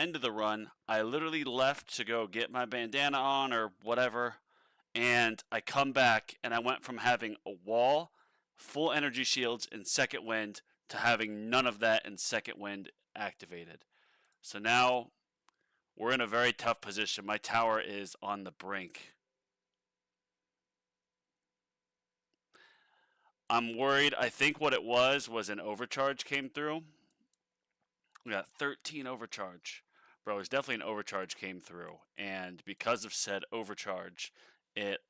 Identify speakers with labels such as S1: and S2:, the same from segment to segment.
S1: end of the run, I literally left to go get my bandana on or whatever, and I come back and I went from having a wall, full energy shields, and second wind to having none of that and second wind activated. So now we're in a very tough position. My tower is on the brink. I'm worried. I think what it was an overcharge came through. We got 13 overcharge. Bro, it was definitely an overcharge came through. And because of said overcharge, it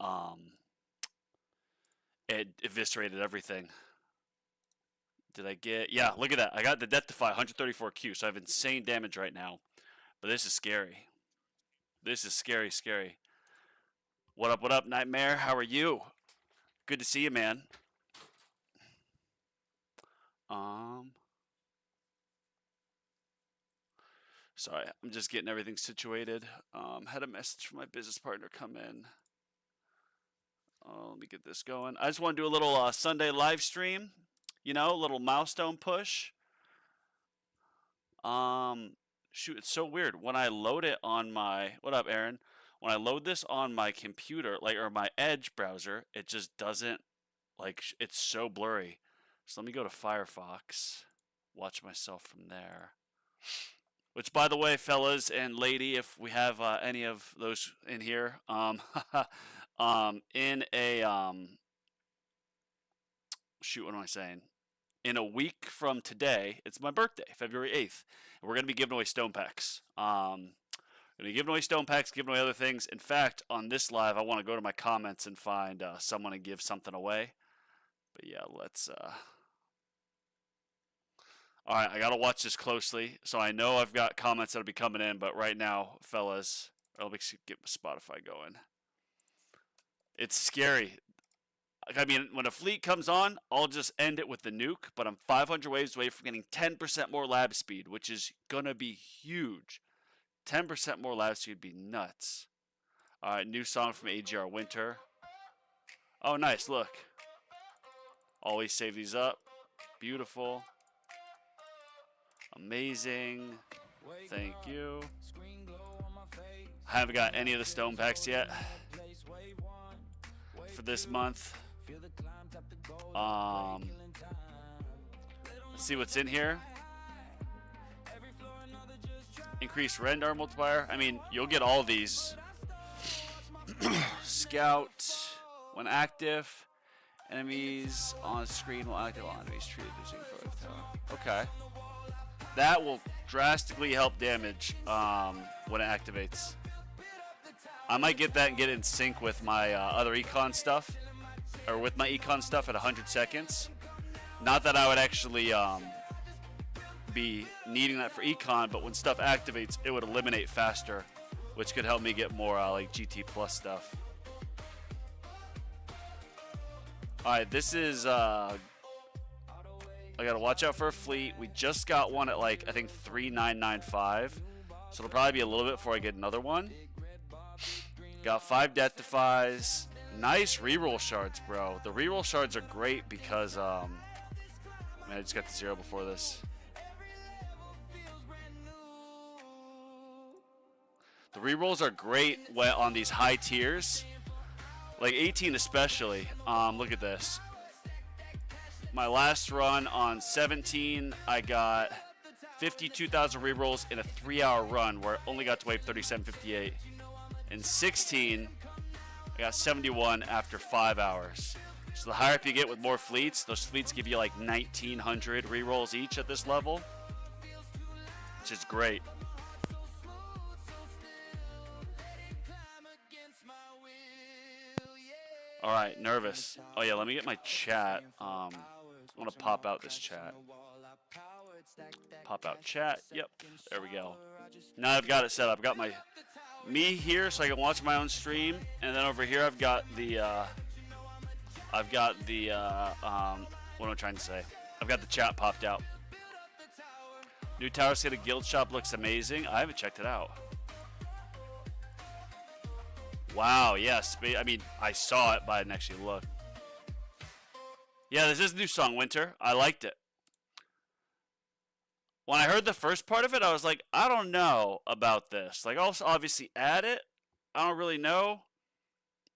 S1: eviscerated everything. Did I get... Yeah, look at that. I got the Death Defy 134Q, so I have insane damage right now. But this is scary. This is scary, scary. What up, Nightmare? How are you? Good to see you, man. Sorry, I'm just getting everything situated. Had a message from my business partner come in. Let me get this going. I just want to do a little Sunday live stream. You know, a little milestone push. Shoot, it's so weird. When I load it on my... What up, Aaron? When I load this on my computer, like, or my Edge browser, it just doesn't, like, it's so blurry. So let me go to Firefox. Watch myself from there. Which, by the way, fellas and lady, if we have any of those in here, in a, shoot, what am I saying? In a week from today, it's my birthday, February 8th, and we're going to be giving away stone packs. Going to be giving away stone packs, giving away other things. In fact, on this live, I want to go to my comments and find someone to give something away. But yeah, let's... All right, I got to watch this closely. So I know I've got comments that'll be coming in, but right now, fellas, let me get Spotify going. It's scary. I mean, when a fleet comes on, I'll just end it with the nuke, but I'm 500 waves away from getting 10% more lab speed, which is going to be huge. 10% more lab speed would be nuts. All right, new song from AGR Winter. Oh, nice, look. Always save these up. Beautiful. Amazing. Thank you. I haven't got any of the stone packs yet for this month. Let's see what's in here. Increased render multiplier. I mean, you'll get all these. Scout when active. Enemies on screen will active on enemies treated using tower. Okay. That will drastically help damage when it activates. I might get that and get it in sync with my other econ stuff, or with my econ stuff at 100 seconds. Not that I would actually be needing that for econ, but when stuff activates, it would eliminate faster, which could help me get more like GT Plus stuff. All right, this is... I gotta watch out for a fleet. We just got one at like, I think 3995. So it'll probably be a little bit before I get another one. Got 5 Death Defies. Nice reroll shards, bro. The reroll shards are great because, man, I just got the 0 before this. The rerolls are great on these high tiers. Like 18 especially. Look at this. My last run on 17, I got 52,000 rerolls in a 3-hour run where I only got to wave 3758. In 16, I got 71 after 5 hours. So the higher up you get with more fleets, those fleets give you like 1,900 rerolls each at this level, which is great. All right, nervous. Oh yeah, let me get my chat. I want to pop out this chat. Pop out chat. Yep, there we go. Now I've got it set up. I've got me here so I can watch my own stream, and then over here I've got the what am I trying to say? I've got the chat popped out. New Tower City Guild Shop looks amazing. I haven't checked it out. Wow, yes. I mean, I saw it, but I didn't actually look. Yeah, this is a new song, Winter. I liked it. when I heard the first part of it, I was like, I don't know about this. Like, I'll obviously add it. I don't really know.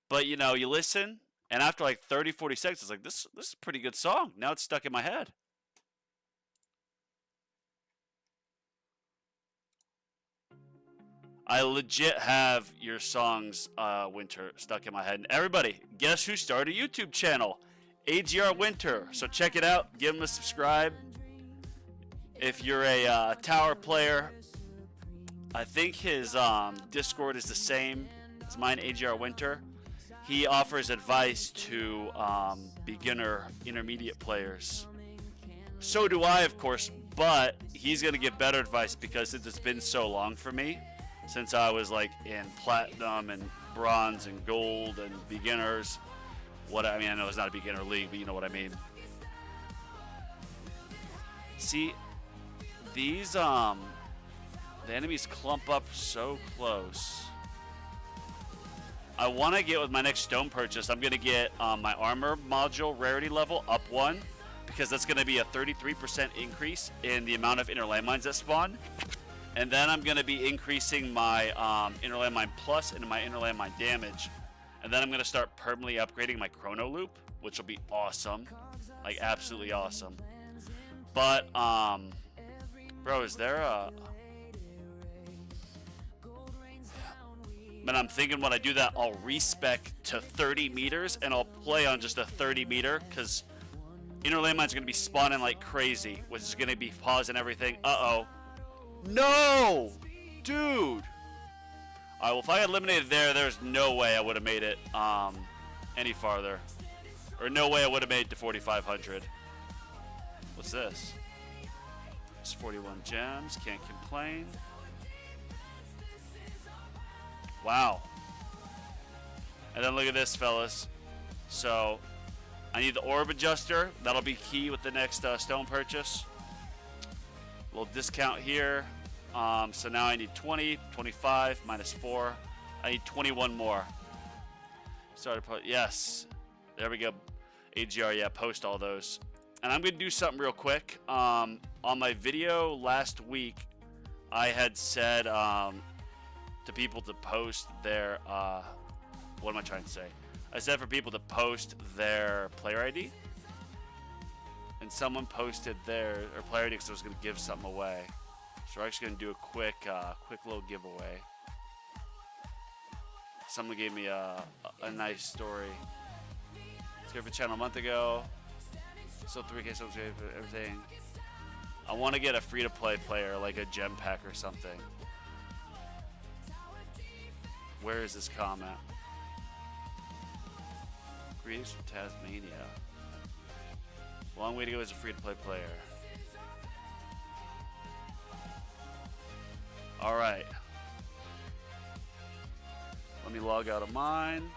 S1: But, you know, you listen, and after like 30, 40 seconds, it's like, this is a pretty good song. Now it's stuck in my head. I legit have your songs, Winter, stuck in my head. And everybody, guess who started a YouTube channel? AGR Winter. So check it out. Give him a subscribe. If you're a tower player, I think his Discord is the same as mine, AGR Winter. He offers advice to beginner, intermediate players. So do I, of course, but he's going to give better advice because it's been so long for me. Since I was like in platinum and bronze and gold and beginners. I mean, I know it's not a beginner league, but you know what I mean. See, these the enemies clump up so close. I want to get with my next stone purchase. I'm gonna get my armor module rarity level up 1 because that's gonna be a 33% increase in the amount of inner landmines that spawn. And then I'm going to be increasing my inner landmine plus and my inner landmine damage. And then I'm going to start permanently upgrading my chrono loop, which will be awesome. Like, absolutely awesome. But, bro, is there a... But I'm thinking when I do that, I'll respec to 30 meters and I'll play on just a 30 meter because inner landmine's going to be spawning like crazy, which is going to be pausing everything. Uh-oh. No! Dude! Alright, well, if I had eliminated there, there's no way I would have made it any farther. Or no way I would have made it to 4,500. What's this? It's 41 gems. Can't complain. Wow. And then look at this, fellas. So, I need the orb adjuster. That'll be key with the next stone purchase. Little discount here. So now I need 20, 25, minus 4. I need 21 more. Yes. There we go. AGR, yeah, post all those. And I'm going to do something real quick. On my video last week, I had said to people to post their... what am I trying to say? I said for people to post their player ID. And someone posted their player ID because I was going to give something away. So we're actually going to do a quick little giveaway. Someone gave me a nice story. Started for the channel a month ago. Still 3K subs, everything. I want to get a free-to-play player, like a gem pack or something. Where is this comment? Greetings from Tasmania. Long way to go as a free-to-play player. Alright. Let me log out of mine.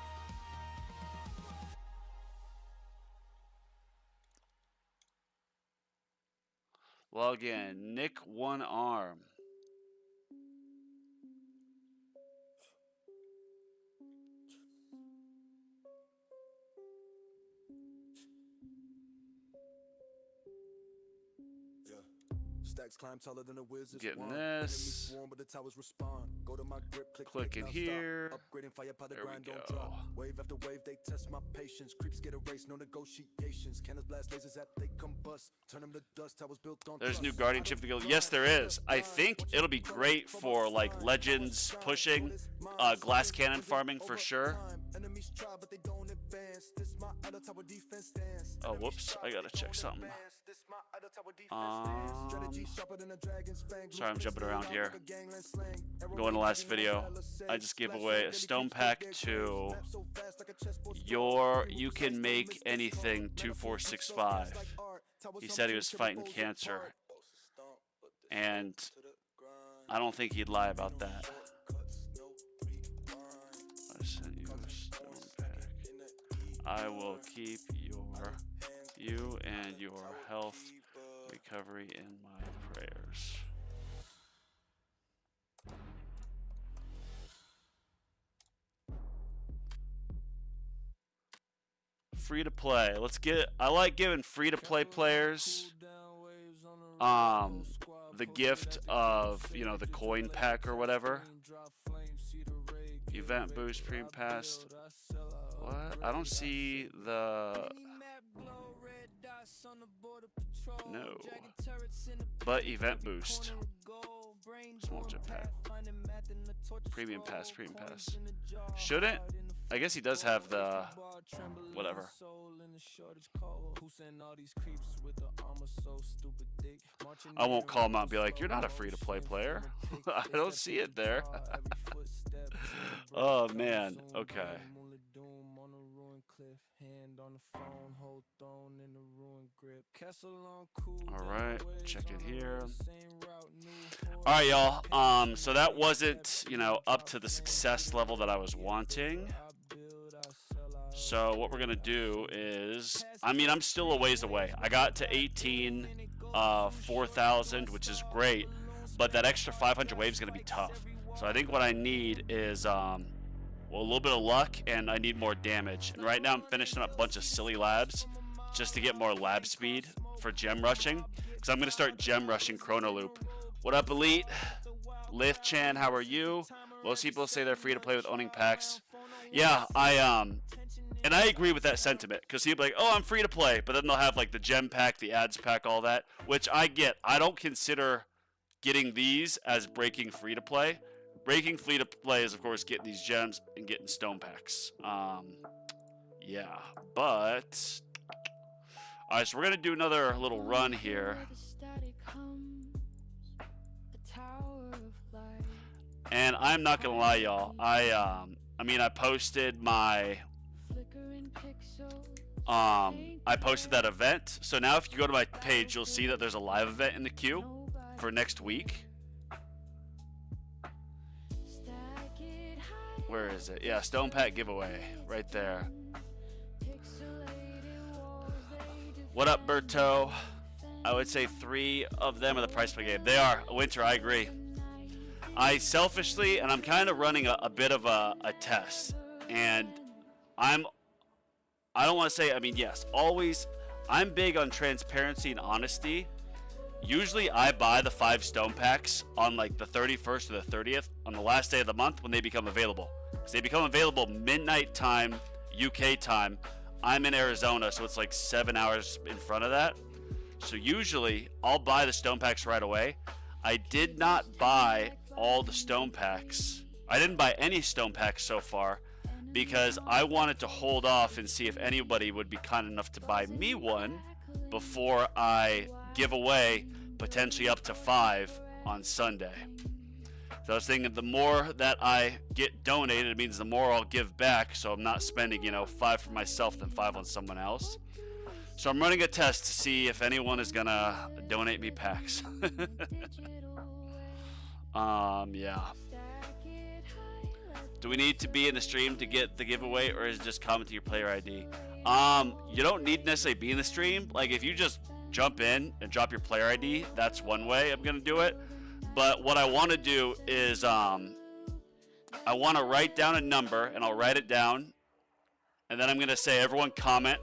S1: Log in. Nick One Arm. Getting this. Click in here. There we go. Wave after wave, they test my patience. Creeps get erased, no negotiations. Cannons blast lasers that they combust. Turn them to dust. I was built on. There's new guardianship to the guild. Yes, there is. I think it'll be great for like legends pushing, glass cannon farming for sure. Oh, whoops! I gotta check something. Sorry, I'm jumping around here. Going to the last video. I just gave away a stone pack to You Can Make Anything 2465. He said he was fighting cancer, and I don't think he'd lie about that. I sent you a stone pack. I will keep you and your health recovery in my prayers. Free to play. Let's get. I like giving free to play players the gift of, you know, the coin pack or whatever. Event boost, premium pass. What? I don't see the... No. But event boost. Small jetpack. Premium pass, premium pass. Shouldn't? I guess he does have the... whatever. I won't call him out and be like, you're not a free-to-play player. I don't see it there. Oh, man. Okay. All right, check it here. All right, y'all. So that wasn't, you know, up to the success level that I was wanting. So what we're gonna do is, I mean, I'm still a ways away. I got to 18, 4,000, which is great, but that extra 500 waves is gonna be tough. So I think what I need is, well, a little bit of luck, and I need more damage. And right now I'm finishing up a bunch of silly labs just to get more lab speed for gem rushing, because I'm gonna start gem rushing Chrono Loop. What up, Elite? Lift Chan, how are you? Most people say they're free to play with owning packs. Yeah, and I agree with that sentiment, because people are like, oh, I'm free to play, but then they'll have like the gem pack, the ads pack, all that, which I get. I don't consider getting these as breaking free to play. Breaking free to play is, of course, getting these gems and getting stone packs. Yeah, but all right, so we're gonna do another little run here. And I'm not gonna lie, y'all. I mean, I posted my I posted that event. So now if you go to my page, you'll see that there's a live event in the queue for next week. Where is it? Yeah, Stone Pack giveaway right there. What up, Berto? I would say 3 of them are the price per game. They are. Winter, I agree. I selfishly, and I'm kind of running a bit of a test, and I don't want to say, I mean, yes, always, I'm big on transparency and honesty. Usually I buy the 5 stone packs on like the 31st or the 30th on the last day of the month when they become available. Because they become available midnight time, UK time. I'm in Arizona, so it's like 7 hours in front of that. So usually I'll buy the stone packs right away. I did not buy all the stone packs. I didn't buy any stone packs so far because I wanted to hold off and see if anybody would be kind enough to buy me one before I give away potentially up to 5 on Sunday. So I was thinking the more that I get donated, it means the more I'll give back, so I'm not spending, 5 for myself than 5 on someone else. So I'm running a test to see if anyone is gonna donate me packs. Yeah. Do we need to be in the stream to get the giveaway, or is it just comment to your player ID? You don't need to necessarily be in the stream. Like, if you just jump in and drop your player ID, that's one way I'm gonna do it. But what I want to do is I want to write down a number, and I'll write it down, and then I'm gonna say everyone comment,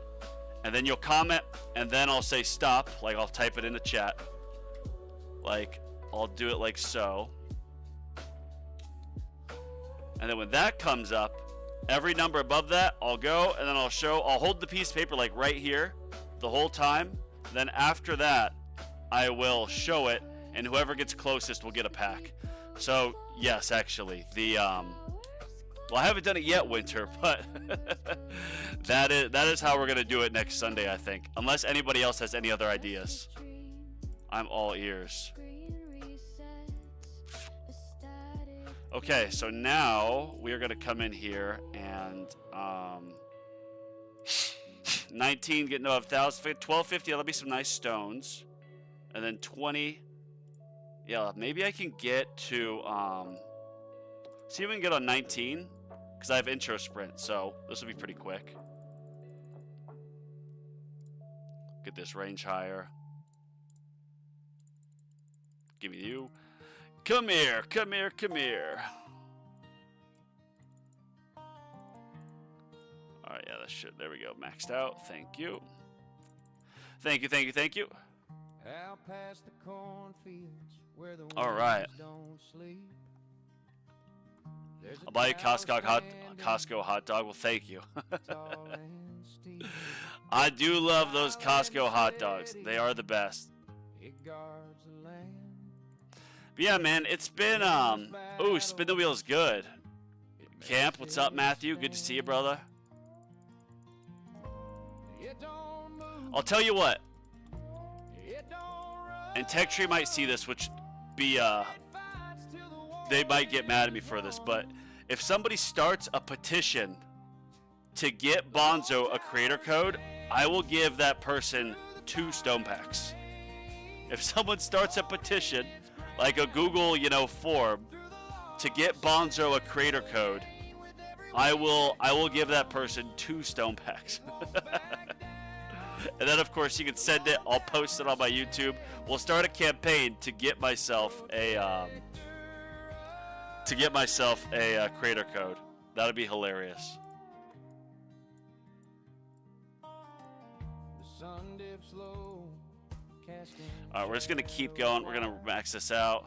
S1: and then you'll comment, and then I'll say stop, like I'll type it in the chat, like I'll do it like so. And then when that comes up, every number above that, I'll go, and then I'll hold the piece of paper like right here the whole time. Then after that, I will show it, and whoever gets closest will get a pack. So yes, actually, well, I haven't done it yet, Winter, but that is how we're gonna do it next Sunday, I think. Unless anybody else has any other ideas, I'm all ears. Okay, so now we are gonna come in here and 19 getting above 1,000, 1250. That'll be some nice stones, and then 20. Yeah, maybe I can get to see if we can get on 19, because I have intro sprint, so this will be pretty quick. Get this range higher. Give me you. Come here, come here, come here. All right, yeah, that should. There we go, maxed out. Thank you. Thank you, thank you, thank you.
S2: Out past the cornfields,
S1: All right. I'll buy you Costco hot dog. Well, thank you. I do love those Costco hot dogs. They are the best. But yeah, man, it's been ooh, spin the wheel is good. Camp, what's up, Matthew? Good to see you, brother. I'll tell you what. And Tech Tree might see this, which be they might get mad at me for this, but if somebody starts a petition to get Bonzo a creator code, I will give that person 2 stone packs. If someone starts a petition, like a Google, form, to get Bonzo a creator code, I will give that person 2 stone packs. And then, of course, you can send it. I'll post it on my YouTube. We'll start a campaign to get myself a creator code. That'd be hilarious. All right, we're just gonna keep going. We're gonna max this out.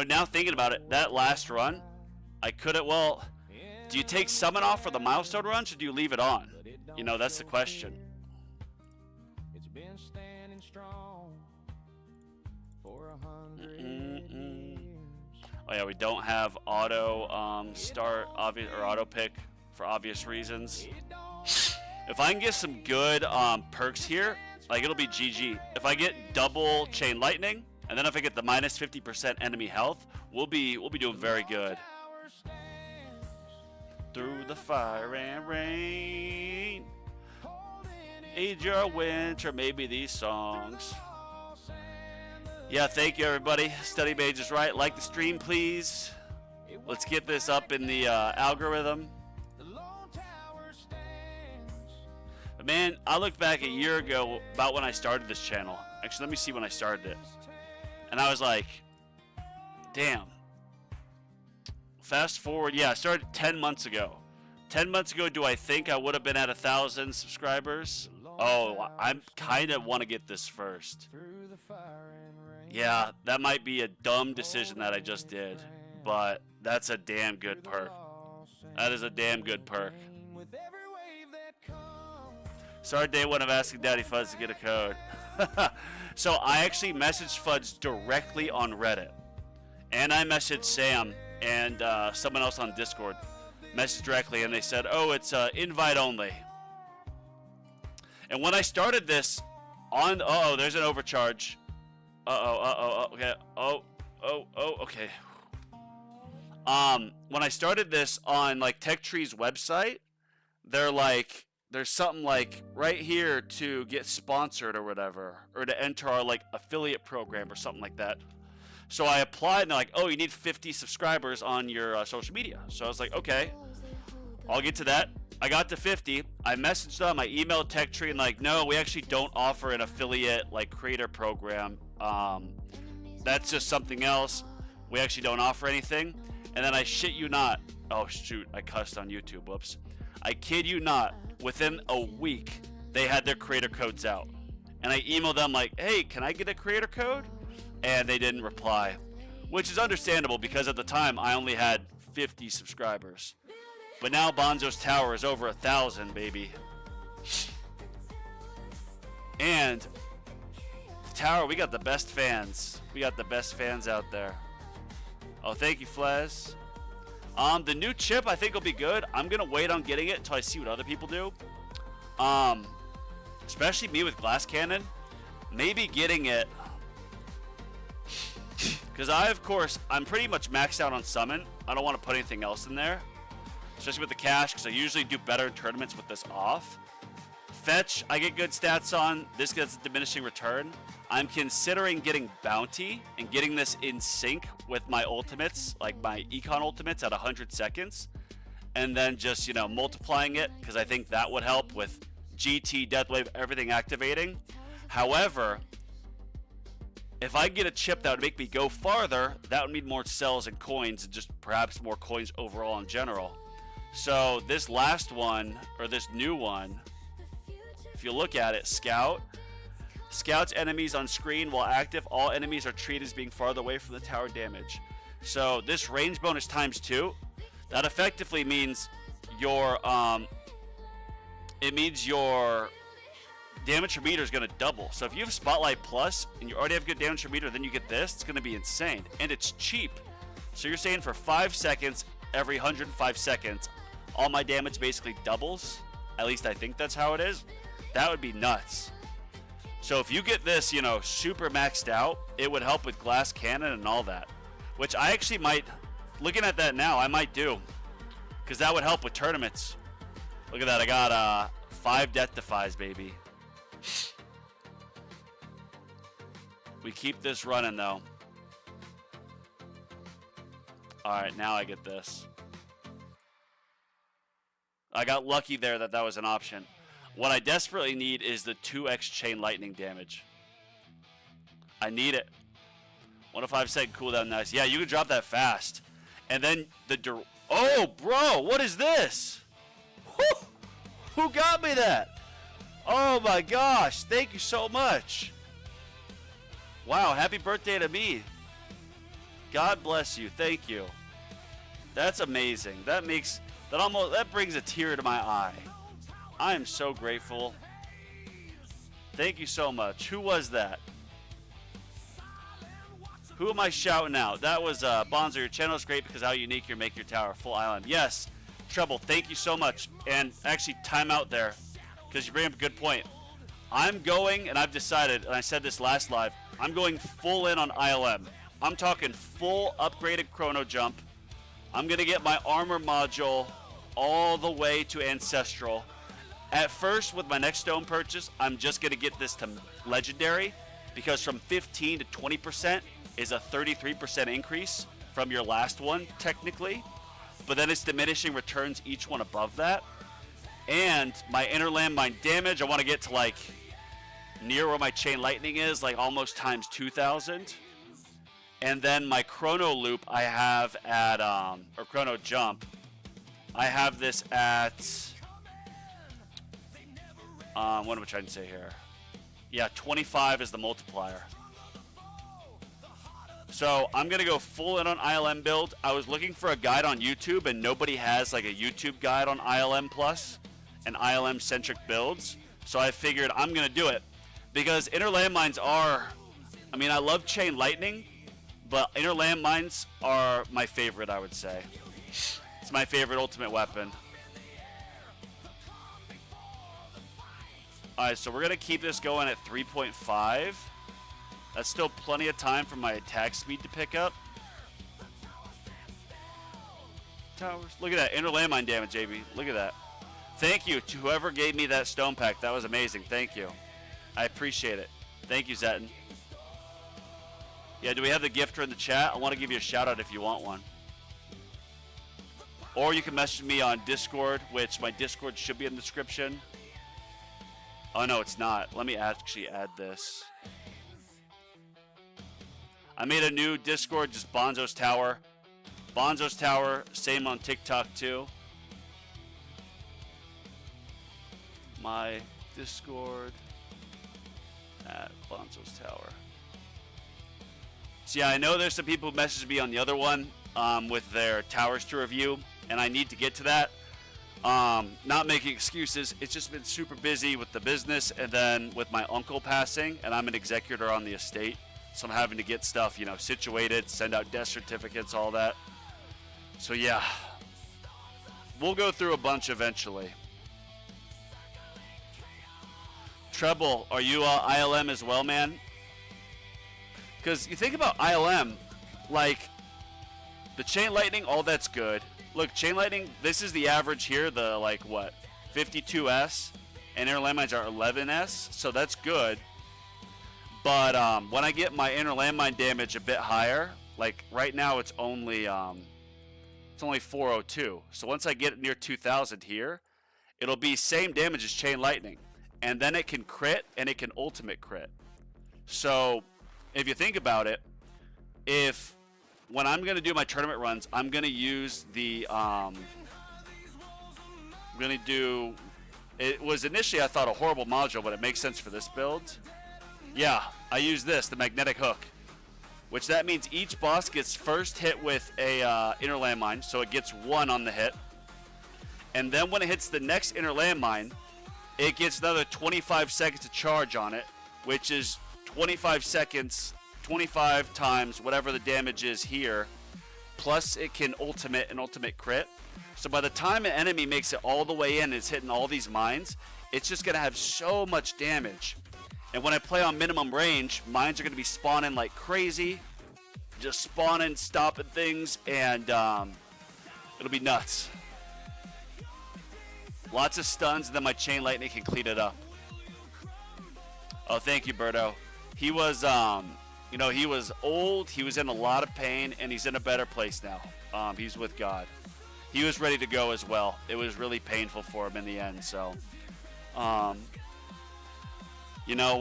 S1: Now thinking about it, that last run, I could have. Well, do you take summon off for the milestone runs, or do you leave it on? That's the question. Oh yeah, we don't have auto start or auto pick for obvious reasons. If I can get some good perks here, like it'll be GG. If I get double chain lightning, and then if I get the minus 50% enemy health, we'll be doing very good. Through the fire and rain, age your winter, maybe these songs. Yeah, thank you, everybody. Study Mage is right. Like the stream, please. Let's get this up in the algorithm. But man, I looked back a year ago about when I started this channel. Actually, let me see when I started it. And I was like, damn. Fast forward, yeah, I started 10 months ago. 10 months ago, do I think I would have been at 1,000 subscribers? Oh, I kind of want to get this first. Yeah, that might be a dumb decision that I just did, but that's a damn good perk. That is a damn good perk. Sorry, day one of asking Daddy Fuzz to get a code. So I actually messaged Fudge directly on Reddit, and I messaged Sam and someone else on Discord. Messaged directly, and they said, "Oh, it's invite only." And when I started this on, there's an overcharge. Okay. Okay. When I started this on like Tech Tree's website, they're like, there's something like right here to get sponsored or whatever, or to enter our like affiliate program or something like that. So I applied, and they're like, "Oh, you need 50 subscribers on your social media." So I was like, "Okay, I'll get to that." I got to 50. I messaged them. I emailed Tech Tree, and like, "No, we actually don't offer an affiliate like creator program. That's just something else. We actually don't offer anything." And then I shit you not. Oh shoot, I cussed on YouTube. Whoops. I kid you not. Within a week, they had their creator codes out, and I emailed them like, "Hey, can I get a creator code?" And they didn't reply, which is understandable because at the time I only had 50 subscribers. But now Bonzo's Tower is over 1,000, baby. And the Tower, we got the best fans. We got the best fans out there. Oh, thank you, Flez. The new chip I think will be good. I'm gonna wait on getting it until I see what other people do. Especially me with Glass Cannon. Maybe getting it. Because I'm pretty much maxed out on summon. I don't want to put anything else in there. Especially with the cash, because I usually do better in tournaments with this off. Fetch, I get good stats on. This gets a diminishing return. I'm considering getting Bounty and getting this in sync with my ultimates, like my Econ ultimates at 100 seconds. And then just, multiplying it, because I think that would help with GT, Deathwave, everything activating. However, if I get a chip that would make me go farther, that would mean more cells and coins, and just perhaps more coins overall in general. So this last one, or this new one, if you look at it, Scout, Scouts enemies on screen while active. All enemies are treated as being farther away from the tower damage. So this range bonus times 2. That effectively means your your damage per meter is going to double. So if you have Spotlight Plus and you already have good damage per meter, then you get this. It's going to be insane, and it's cheap. So you're saying for 5 seconds, every 105 seconds, all my damage basically doubles. At least I think that's how it is. That would be nuts. So if you get this, you know, super maxed out, it would help with glass cannon and all that. Which I actually might, looking at that now, I might do. Because that would help with tournaments. Look at that, I got 5 Death Defies, baby. We keep this running, though. Alright, now I get this. I got lucky there that was an option. What I desperately need is the 2x chain lightning damage. I need it. 105 second cooldown, nice. Yeah, you can drop that fast. And then oh, bro, what is this? Who got me that? Oh my gosh, thank you so much. Wow, happy birthday to me. God bless you, thank you. That's amazing. That brings a tear to my eye. I am so grateful. Thank you so much. Who was that? Who am I shouting out? That was Bonzo. Your channel is great because how unique you make your tower. Full island. Yes. Treble, thank you so much. And actually, time out there because you bring up a good point. I'm going, and I've decided, and I said this last live, I'm going full in on ILM. I'm talking full upgraded chrono jump. I'm going to get my armor module all the way to Ancestral. At first, with my next stone purchase, I'm just going to get this to Legendary because from 15 to 20% is a 33% increase from your last one, technically. But then it's diminishing returns each one above that. And my inner landmine damage, I want to get to like near where my chain lightning is, like almost times 2,000. And then my chrono loop I have at, or chrono jump, I have this at, what am I trying to say here? Yeah, 25 is the multiplier. So I'm going to go full in on ILM build. I was looking for a guide on YouTube, and nobody has like a YouTube guide on ILM Plus and ILM centric builds. So I figured I'm going to do it because inner landmines are, I mean, I love chain lightning, but inner landmines are my favorite, I would say. It's my favorite ultimate weapon. Alright, so we're going to keep this going at 3.5. That's still plenty of time for my attack speed to pick up. Towers. Look at that. Inner landmine damage, JB. Look at that. Thank you to whoever gave me that stone pack. That was amazing. Thank you. I appreciate it. Thank you, Zeton. Yeah, do we have the gifter in the chat? I want to give you a shout out if you want one. Or you can message me on Discord, which my Discord should be in the description. Oh, no, it's not. Let me actually add this. I made a new Discord, just Bonzo's Tower. Bonzo's Tower, same on TikTok too. My Discord at Bonzo's Tower. So yeah, I know there's some people who messaged me on the other one with their towers to review, and I need to get to that. Not making excuses. It's just been super busy with the business and then with my uncle passing, and I'm an executor on the estate. So I'm having to get stuff, you know, situated, send out death certificates, all that. So yeah, we'll go through a bunch eventually. Treble, are you ILM as well, man? Because you think about ILM, like the chain lightning, all that's good. Look, chain lightning, this is the average here, the like what, 52S, and inner landmines are 11S, so that's good. But when I get my inner landmine damage a bit higher, like right now it's only 402. So once I get near 2000 here, it'll be same damage as chain lightning, and then it can crit and it can ultimate crit. So if you think about it, when I'm gonna do my tournament runs, I'm gonna use the it was initially I thought a horrible module, but it makes sense for this build. Yeah, I use this, the magnetic hook, which that means each boss gets first hit with a inner landmine, so it gets 1 on the hit. And then when it hits the next inner landmine, it gets another 25 seconds to charge on it, which is 25 seconds, 25 times whatever the damage is here. Plus, it can ultimate an ultimate crit. So by the time an enemy makes it all the way in and is hitting all these mines, it's just going to have so much damage. And when I play on minimum range, mines are going to be spawning like crazy. Just spawning, stopping things, and it'll be nuts. Lots of stuns, and then my chain lightning can clean it up. Oh, thank you, Berto. He was, he was old, he was in a lot of pain, and he's in a better place now. He's with God. He was ready to go as well. It was really painful for him in the end, so.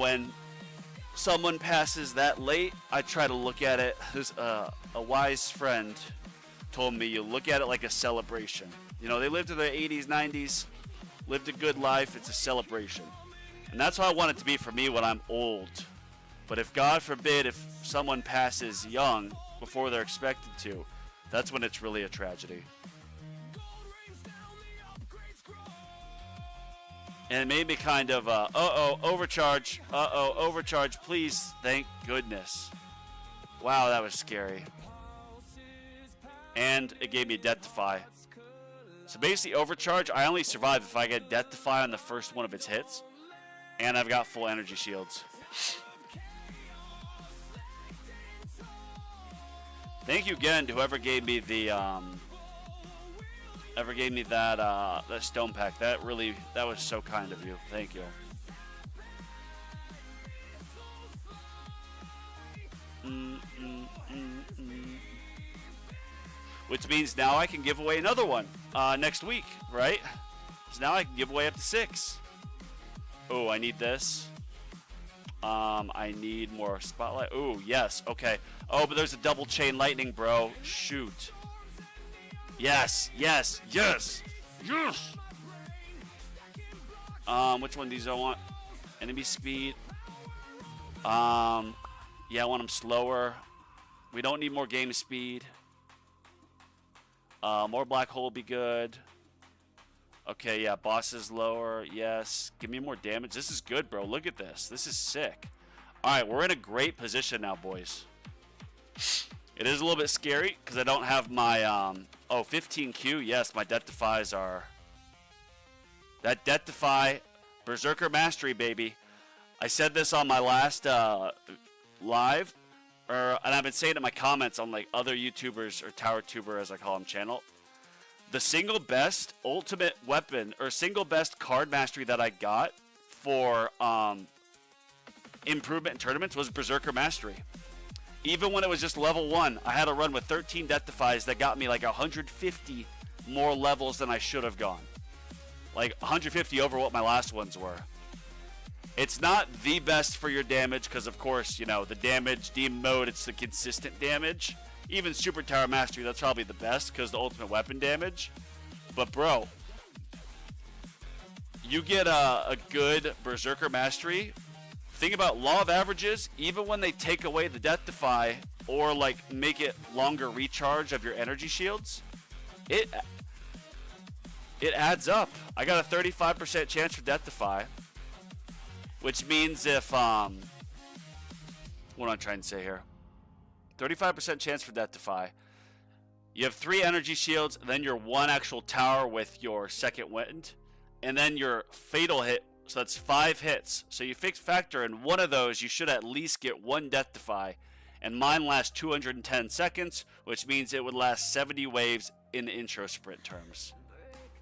S1: When someone passes that late, I try to look at it as a wise friend told me, you look at it like a celebration. They lived to their 80s, 90s, lived a good life. It's a celebration. And that's how I want it to be for me when I'm old. But if God forbid, if someone passes young before they're expected to, that's when it's really a tragedy. And it made me kind of, overcharge. Overcharge, please. Thank goodness. Wow, that was scary. And it gave me a Death Defy. So basically, overcharge, I only survive if I get Death Defy on the first one of its hits. And I've got full energy shields. Thank you again to whoever gave me the, that stone pack. That was so kind of you. Thank you. Which means now I can give away another one next week, right? So now I can give away up to 6. Oh, I need this. I need more spotlight. Oh, yes. Okay. Oh, but there's a double chain lightning, bro. Shoot. Yes. Yes. Yes. Yes. Which one of these do I want? Enemy speed. Yeah, I want them slower. We don't need more game speed. More black hole would be good. Okay, yeah, bosses lower. Yes. Give me more damage. This is good, bro. Look at this. This is sick. All right, we're in a great position now, boys. It is a little bit scary because I don't have my 15Q. Yes, my Death Defies are. That Death Defy, Berserker Mastery, baby. I said this on my last live, and I've been saying it in my comments on like other YouTubers or Tower Tuber, as I call them, channel. The single best ultimate weapon or single best card mastery that I got for improvement in tournaments was Berserker Mastery. Even when it was just level 1, I had a run with 13 Death Defies that got me like 150 more levels than I should have gone. Like 150 over what my last ones were. It's not the best for your damage because, of course, the damage, demon mode, it's the consistent damage. Even Super Tower Mastery, that's probably the best because the ultimate weapon damage. But, bro, you get a good Berserker Mastery. Think about law of averages. Even when they take away the Death Defy or, like, make it longer recharge of your energy shields, it adds up. I got a 35% chance for Death Defy, which means if, what am I trying to say here? 35% chance for Death Defy. You have 3 energy shields, and then your 1 actual tower with your second wind, and then your fatal hit, so that's 5 hits. So you factor in one of those, you should at least get 1 Death Defy, and mine lasts 210 seconds, which means it would last 70 waves in intro sprint terms,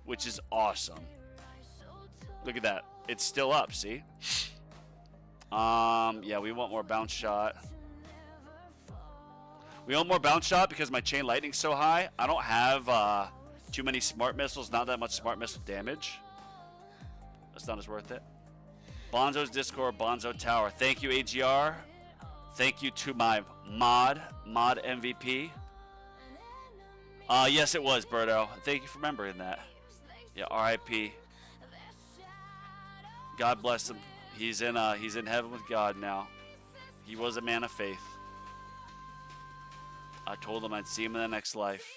S1: which is awesome. Look at that. It's still up, see? Yeah, we want more bounce shot. We want more bounce shot because my chain lightning's so high. I don't have too many smart missiles, not that much smart missile damage. That's not as worth it. Bonzo's Discord, Bonzo Tower. Thank you, AGR. Thank you to my mod MVP. Yes, it was, Berto. Thank you for remembering that. Yeah, RIP. God bless him. He's in heaven with God now. He was a man of faith. I told him I'd see him in the next life.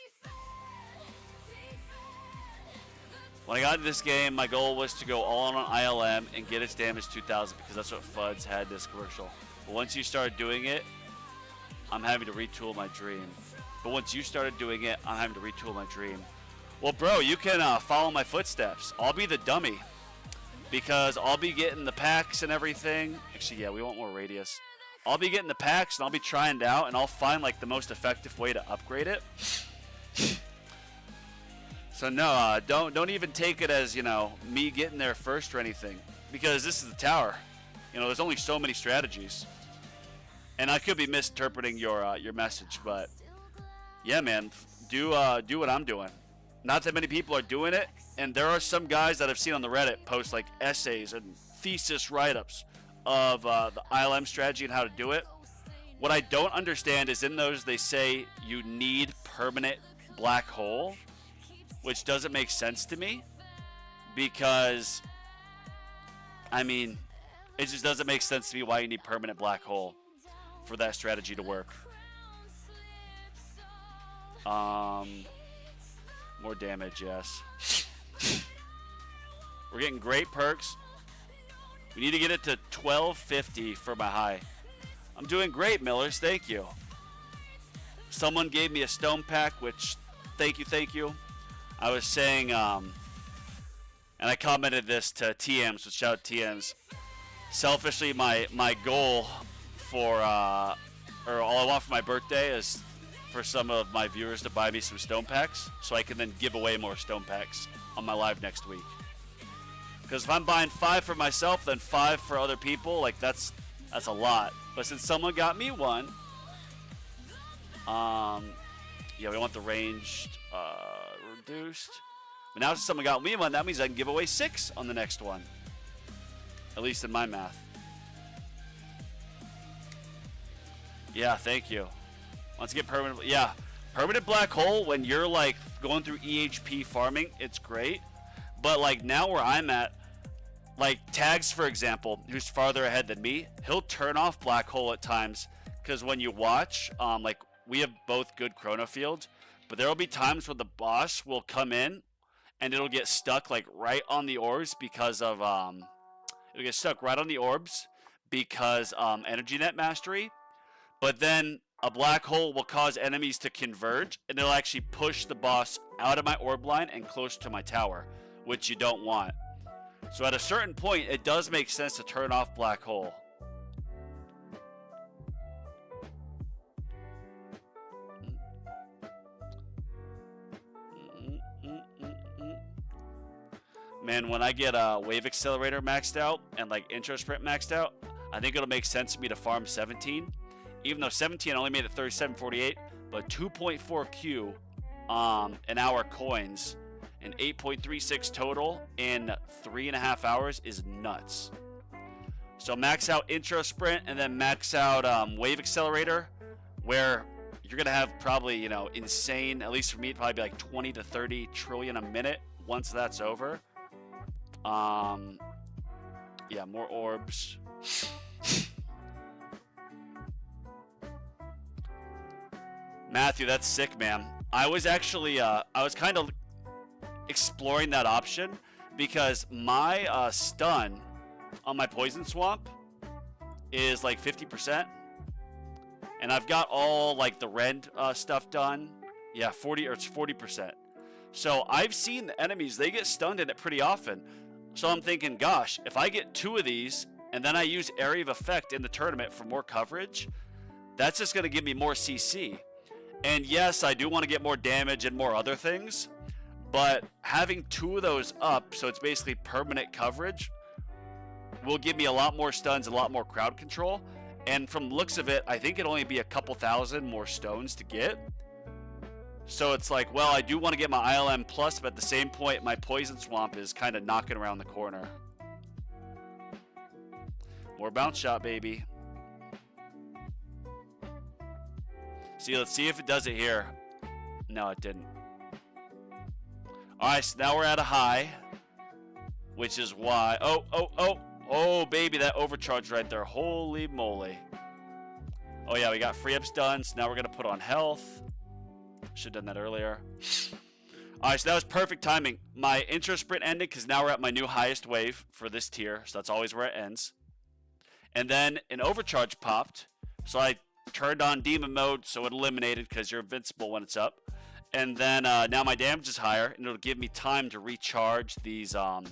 S1: When I got into this game, my goal was to go all in on ILM and get its damage 2,000 because that's what Fuds had this commercial. But once you start doing it, I'm having to retool my dream. But once you started doing it, I'm having to retool my dream. Well, bro, you can follow my footsteps. I'll be the dummy because I'll be getting the packs and everything. Actually, yeah, we want more radius. I'll be getting the packs and I'll be trying it out and I'll find like the most effective way to upgrade it. So no, don't even take it as, you know, me getting there first or anything, because this is the tower. You know, there's only so many strategies, and I could be misinterpreting your message, but yeah, man, do what I'm doing. Not that many people are doing it, and there are some guys that I've seen on the Reddit post like essays and thesis write-ups of the ILM strategy and how to do it. What I don't understand is in those they say you need permanent black hole, which doesn't make sense to me, because, I mean, it just doesn't make sense to me why you need permanent black hole for that strategy to work. More damage, yes. We're getting great perks. We need to get it to 1250 for my high. I'm doing great, Millers. Thank you. Someone gave me a stone pack, which, thank you. I was saying, and I commented this to TMs, so shout out TMs. Selfishly, my goal for, or all I want for my birthday is for some of my viewers to buy me some stone packs, so I can then give away more stone packs on my live next week. Because if I'm buying 5 for myself, then 5 for other people, like that's a lot. But since someone got me one, yeah, we want the ranged reduced. But now since someone got me one, that means I can give away 6 on the next one. At least in my math. Yeah, thank you. Let's get permanent. Yeah, permanent black hole when you're like going through EHP farming, it's great. But like now where I'm at, like Tags for example, who's farther ahead than me, he'll turn off black hole at times because when you watch, like we have both good chrono fields, but there will be times where the boss will come in and it'll get stuck like right on the orbs because of it'll get stuck right on the orbs because energy net mastery. But then a black hole will cause enemies to converge and it'll actually push the boss out of my orb line and close to my tower, which you don't want. So at a certain point, it does make sense to turn off black hole. Man, when I get a wave accelerator maxed out and like intro sprint maxed out, I think it'll make sense for me to farm 17. Even though 17 only made it 37.48, but 2.4 Q an hour coins and 8.36 total in 3.5 hours is nuts. So max out intro sprint and then max out wave accelerator, where you're gonna have probably, you know, insane, at least for me, it'd probably be like 20 to 30 trillion a minute once that's over. Yeah, more orbs. Matthew, that's sick, man. I was actually, I was kind of exploring that option because my stun on my poison swamp is like 50%, and I've got all like the rend stuff done. Yeah, 40 or it's 40%. So I've seen the enemies, they get stunned in it pretty often. So I'm thinking, gosh, if I get 2 of these and then I use area of effect in the tournament for more coverage, that's just going to give me more CC. And yes, I do want to get more damage and more other things, but having 2 of those up, so it's basically permanent coverage, will give me a lot more stuns, a lot more crowd control. And from the looks of it, I think it'll only be a couple thousand more stones to get. So it's like, well, I do want to get my ILM plus, but at the same point, my poison swamp is kind of knocking around the corner. More bounce shot, baby. See, let's see if it does it here. No, it didn't. All right, so now we're at a high, which is why. Oh, baby, that overcharge right there. Holy moly. Oh yeah, we got free ups done. So now we're gonna put on health. Should have done that earlier. All right, so that was perfect timing. My intro sprint ended because now we're at my new highest wave for this tier. So that's always where it ends. And then an overcharge popped. So I turned on demon mode so it eliminated because you're invincible when it's up. And then now my damage is higher, and it'll give me time to recharge these. It'll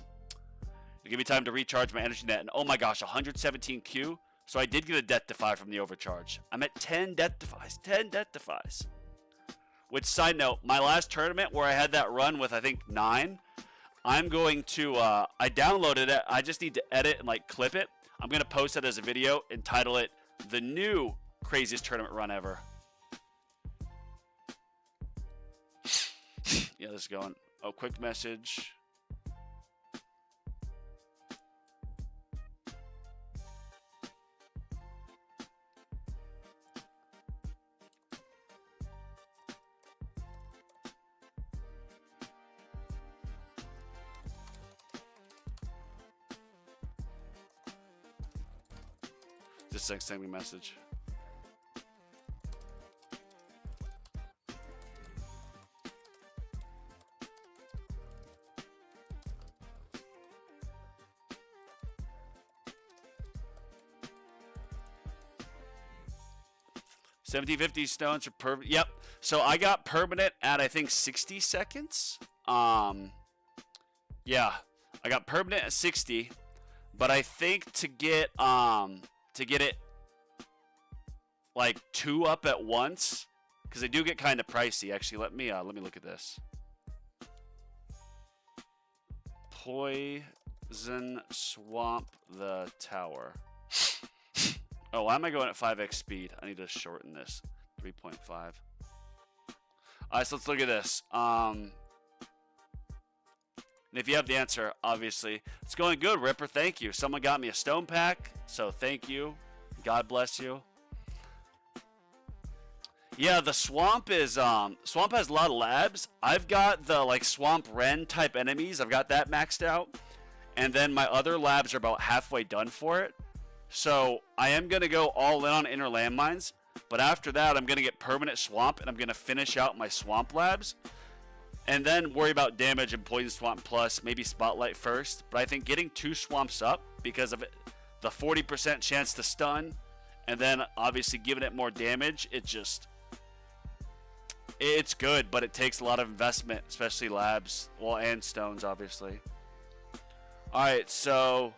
S1: give me time to recharge my energy net. And oh my gosh, 117 Q. So I did get a death defy from the overcharge. I'm at 10 death defies. 10 death defies. Which, side note, my last tournament where I had that run with I think 9, I'm going to. I downloaded it. I just need to edit and like clip it. I'm gonna post it as a video and title it "The New Craziest Tournament Run Ever." Yeah, this is going. Oh, quick message. Just send me a message. $17.50 stones for permanent. Yep. So I got permanent at I think 60 seconds. Yeah, I got permanent at 60, but I think to get it like 2 up at once, because they do get kind of pricey. Actually, let me look at this. Poison swamp the tower. Oh, why am I going at 5x speed? I need to shorten this. 3.5. All right, so let's look at this. And if you have the answer, obviously. It's going good, Ripper. Thank you. Someone got me a stone pack, so thank you. God bless you. Yeah, the swamp is swamp has a lot of labs. I've got the like swamp wren type enemies. I've got that maxed out. And then my other labs are about halfway done for it. So I am going to go all in on inner landmines, but after that I'm going to get permanent swamp, and I'm going to finish out my swamp labs, and then worry about damage and poison swamp plus, maybe spotlight first. But I think getting 2 swamps up because of it, the 40% chance to stun, and then obviously giving it more damage, it's good, but it takes a lot of investment, especially labs, well, and stones obviously. All right, so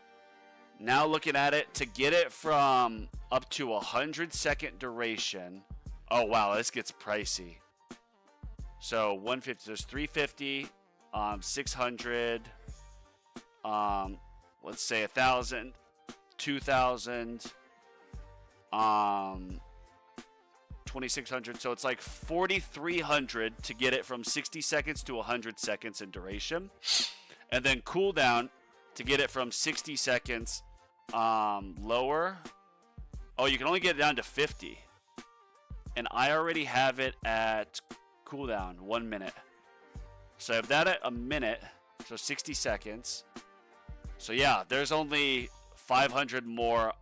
S1: now looking at it, to get it from up to 100-second duration. Oh, wow, this gets pricey. So 150, there's 350, 600, let's say 1,000, 2,000, 2,600. So it's like 4,300 to get it from 60 seconds to 100 seconds in duration. And then cooldown to get it from 60 seconds lower. Oh, you can only get it down to 50. And I already have it at cooldown 1 minute. So I have that at a minute, so 60 seconds. So yeah, there's only 500 more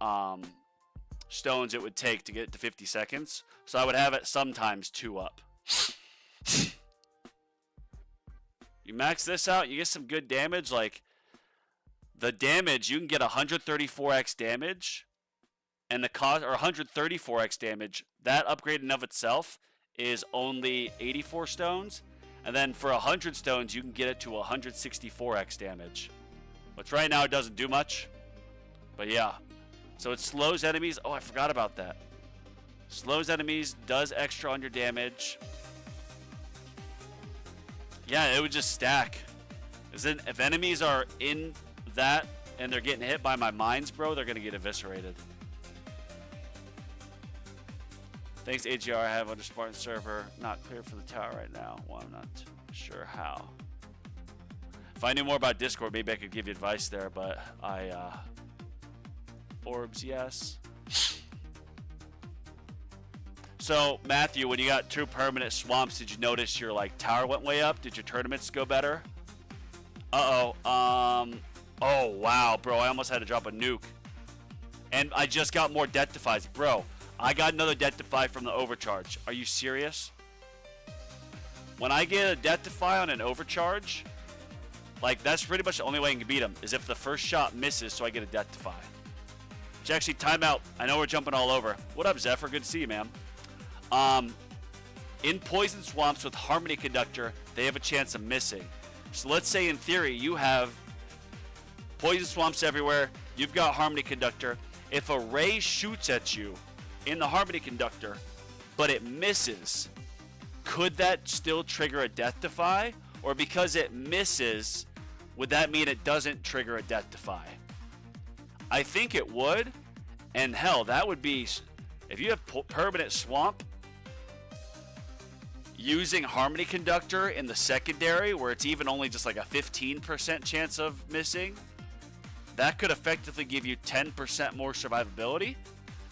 S1: stones it would take to get it to 50 seconds. So I would have it sometimes 2 up. You max this out, you get some good damage. Like the damage, you can get 134x damage, and the cost, or 134x damage. That upgrade in of itself is only 84 stones, and then for 100 stones you can get it to 164x damage, which right now it doesn't do much, but yeah. So it slows enemies. Oh, I forgot about that. Slows enemies, does extra on your damage. Yeah, it would just stack. If enemies are in that and they're getting hit by my mines, bro, they're gonna get eviscerated. Thanks, AGR. I have on the Spartan server. Not clear for the tower right now. Well, I'm not sure how. If I knew more about Discord, maybe I could give you advice there, but orbs, yes. So, Matthew, when you got 2 permanent swamps, did you notice your like tower went way up? Did your tournaments go better? Oh, wow, bro. I almost had to drop a nuke. And I just got more death defies. Bro, I got another Deathify from the overcharge. Are you serious? When I get a Deathify on an overcharge, like, that's pretty much the only way I can beat him, is if the first shot misses, so I get a Deathify. Which actually, timeout. I know we're jumping all over. What up, Zephyr? Good to see you, man. In Poison Swamps with Harmony Conductor, they have a chance of missing. So let's say, in theory, you have Poison Swamps everywhere. You've got Harmony Conductor. If a ray shoots at you in the Harmony Conductor, but it misses, could that still trigger a Death-Defy? Or because it misses, would that mean it doesn't trigger a Death-Defy? I think it would. And hell, that would be, if you have Permanent Swamp, using Harmony Conductor in the secondary, where it's even only just like a 15% chance of missing, that could effectively give you 10% more survivability.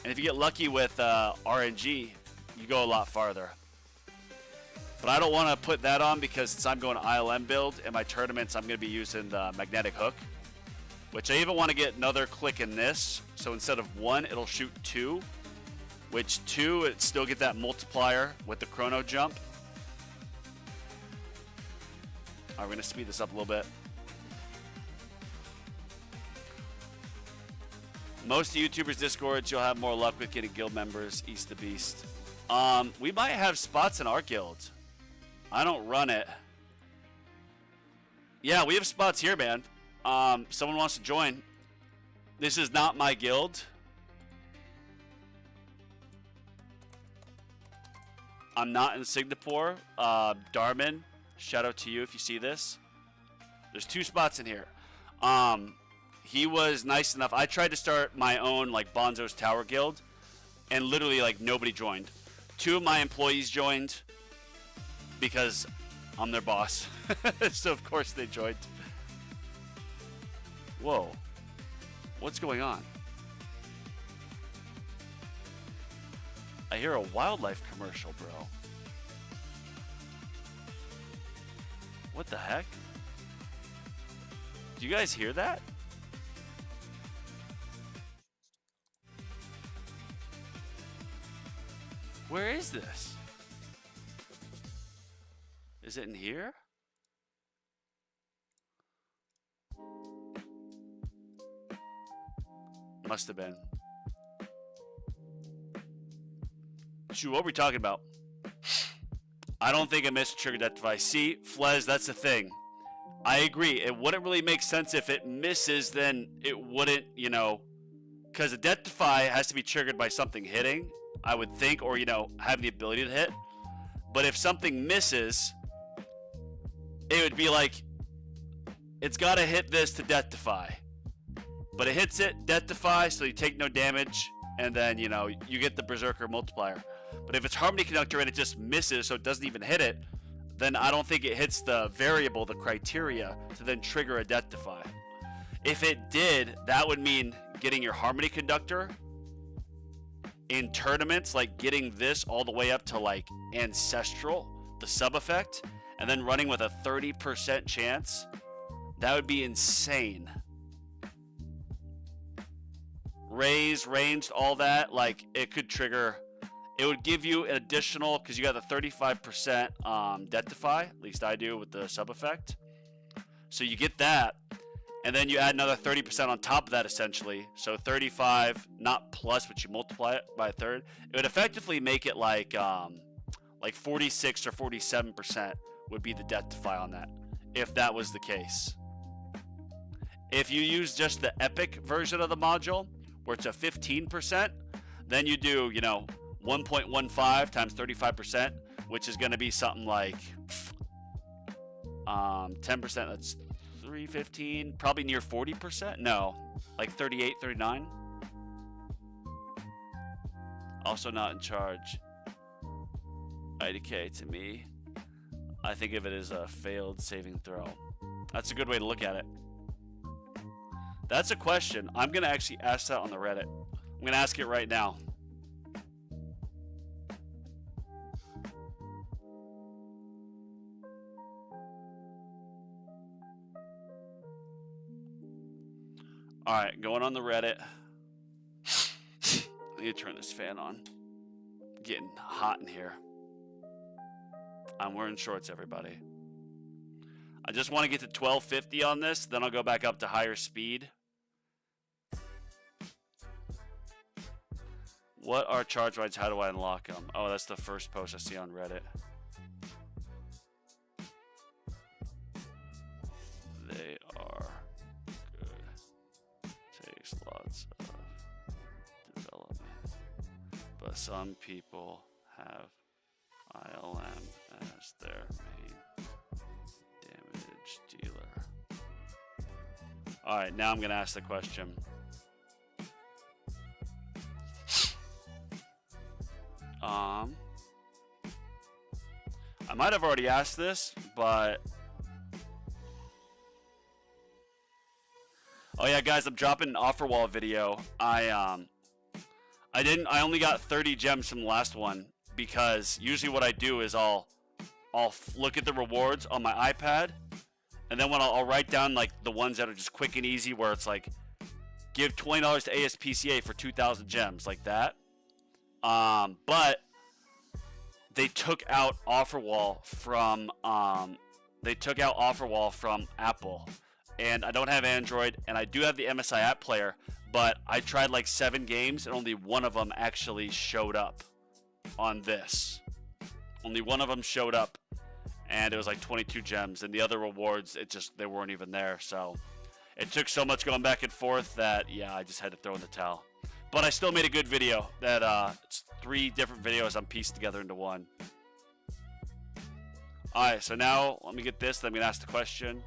S1: And if you get lucky with RNG, you go a lot farther. But I don't want to put that on because since I'm going ILM build in my tournaments, I'm going to be using the Magnetic Hook, which I even want to get another click in this. So instead of 1, it'll shoot 2, which 2, it still get that multiplier with the chrono jump. All right, we're going to speed this up a little bit. Most of YouTubers' Discords, you'll have more luck with getting guild members, East the Beast. We might have spots in our guild. I don't run it. Yeah, we have spots here, man. Someone wants to join. This is not my guild. I'm not in Singapore. Darman, shout out to you if you see this. There's 2 spots in here. He was nice enough. I tried to start my own like Bonzo's Tower Guild, and literally like nobody joined. 2 of my employees joined because I'm their boss. So of course they joined. Whoa. What's going on? I hear a wildlife commercial, bro. What the heck? Do you guys hear that? Where is this? Is it in here? Must have been. Shoot, what were we talking about? I don't think I missed trigger that device. See, Flez, that's the thing. I agree. It wouldn't really make sense if it misses, then it wouldn't, you know, because a Death Defy has to be triggered by something hitting, I would think, or, you know, have the ability to hit. But if something misses, it would be like, it's got to hit this to Death Defy. But it hits it, Death Defy, so you take no damage, and then, you know, you get the Berserker multiplier. But if it's Harmony Conductor and it just misses, so it doesn't even hit it, then I don't think it hits the variable, the criteria, to then trigger a Death Defy. If it did, that would mean getting your Harmony Conductor in tournaments, like getting this all the way up to like Ancestral, the sub effect, and then running with a 30% chance. That would be insane. Raise, ranged, all that, like it could trigger. It would give you an additional, because you got the 35% Death Defy, at least I do with the sub effect. So you get that, and then you add another 30% on top of that essentially. So 35, not plus, but you multiply it by a third. It would effectively make it like 46 or 47% would be the Death Defy on that, if that was the case. If you use just the epic version of the module, where it's a 15%, then you do, you know, 1.15 times 35%, which is going to be something like 10%. That's 315, probably near 40%. No, like 38, 39. Also not in charge. IDK to me, I think of it as a failed saving throw. That's a good way to look at it. That's a question. I'm going to actually ask that on the Reddit. I'm going to ask it right now. All right, going on the Reddit. I need to turn this fan on. getting hot in here. I'm wearing shorts, everybody. I just want to get to 1250 on this, then I'll go back up to higher speed. What are charge rides? How do I unlock them? Oh, that's the first post I see on Reddit. They are good. Takes lots of development. But some people have ILM as their main damage dealer. Alright, now I'm going to ask the question. I might have already asked this, but oh yeah, guys, I'm dropping an offer wall video. I only got 30 gems from the last one because usually what I do is I'll look at the rewards on my iPad, and then when I'll write down like the ones that are just quick and easy, where it's like give $20 to ASPCA for 2,000 gems, like that. But they took out offer wall from Apple, and I don't have Android, and I do have the MSI app player, but I tried like 7 games and only one of them actually showed up on this. Only one of them showed up, and it was like 22 gems, and the other rewards, they weren't even there. So it took so much going back and forth that yeah, I just had to throw in the towel. But I still made a good video that it's 3 different videos I'm pieced together into one. Alright, so now let me get this, then I'm going to ask the question.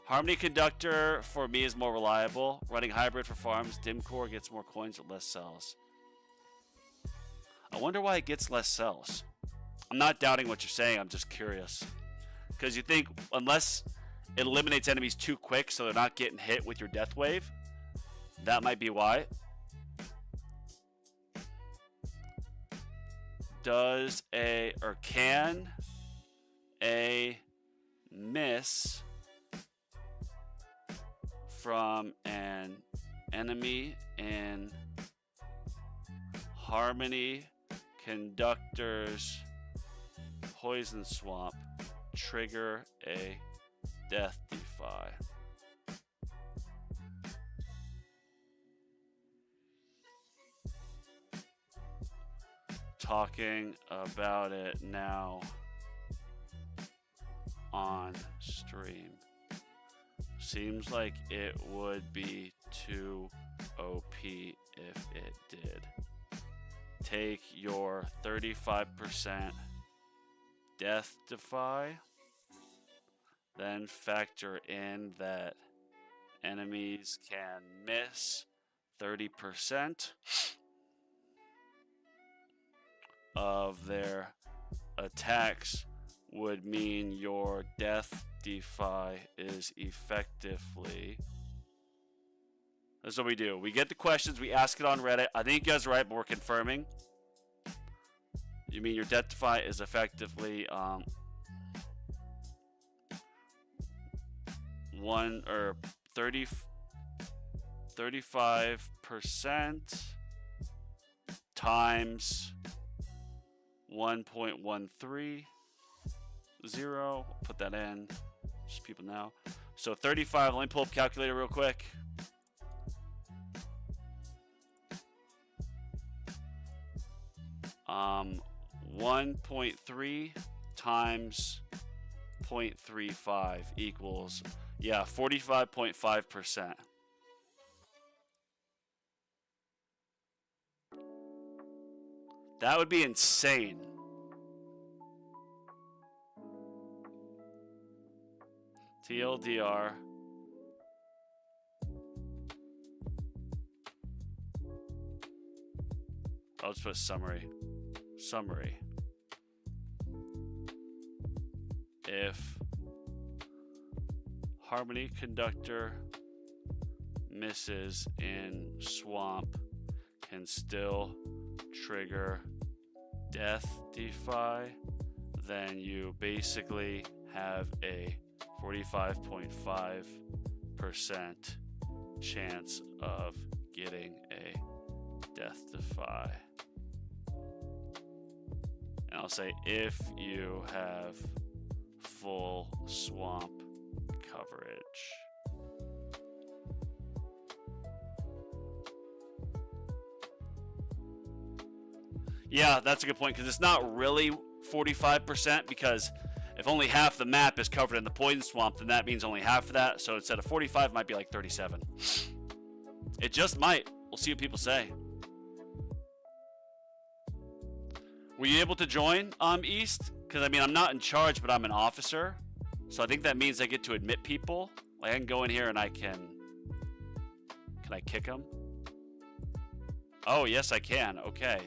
S1: Harmony Conductor for me is more reliable. Running hybrid for farms. Dim Core gets more coins with less cells. I wonder why it gets less cells. I'm not doubting what you're saying, I'm just curious. Because you think unless it eliminates enemies too quick so they're not getting hit with your death wave, that might be why. Can a miss from an enemy in Harmony Conductor's Poison Swamp trigger a death defy? Talking about it now on stream. Seems like it would be too OP if it did. Take your 35% death defy, then factor in that enemies can miss 30% of their attacks would mean your death defy is effectively. That's what we do. We get the questions, we ask it on Reddit. I think you guys are right, but we're confirming. You mean your death defy is effectively 35% times 1.130. Put that in, just people know. So 35. Let me pull up calculator real quick. Um, 1.3 times 0.35 equals 45.5%. That would be insane. TLDR. I'll just put summary. Summary. If Harmony Conductor misses in Swamp, can still trigger death defy, then you basically have a 45.5% chance of getting a death defy. And I'll say if you have full swamp coverage. Yeah, that's a good point, because it's not really 45%, because if only half the map is covered in the poison swamp, then that means only half of that. So instead of 45, it might be like 37. It just might. We'll see what people say. Were you able to join East? Because, I mean, I'm not in charge, but I'm an officer. So I think that means I get to admit people. Like, I can go in here and I can... Can I kick them? Oh, yes, I can. Okay.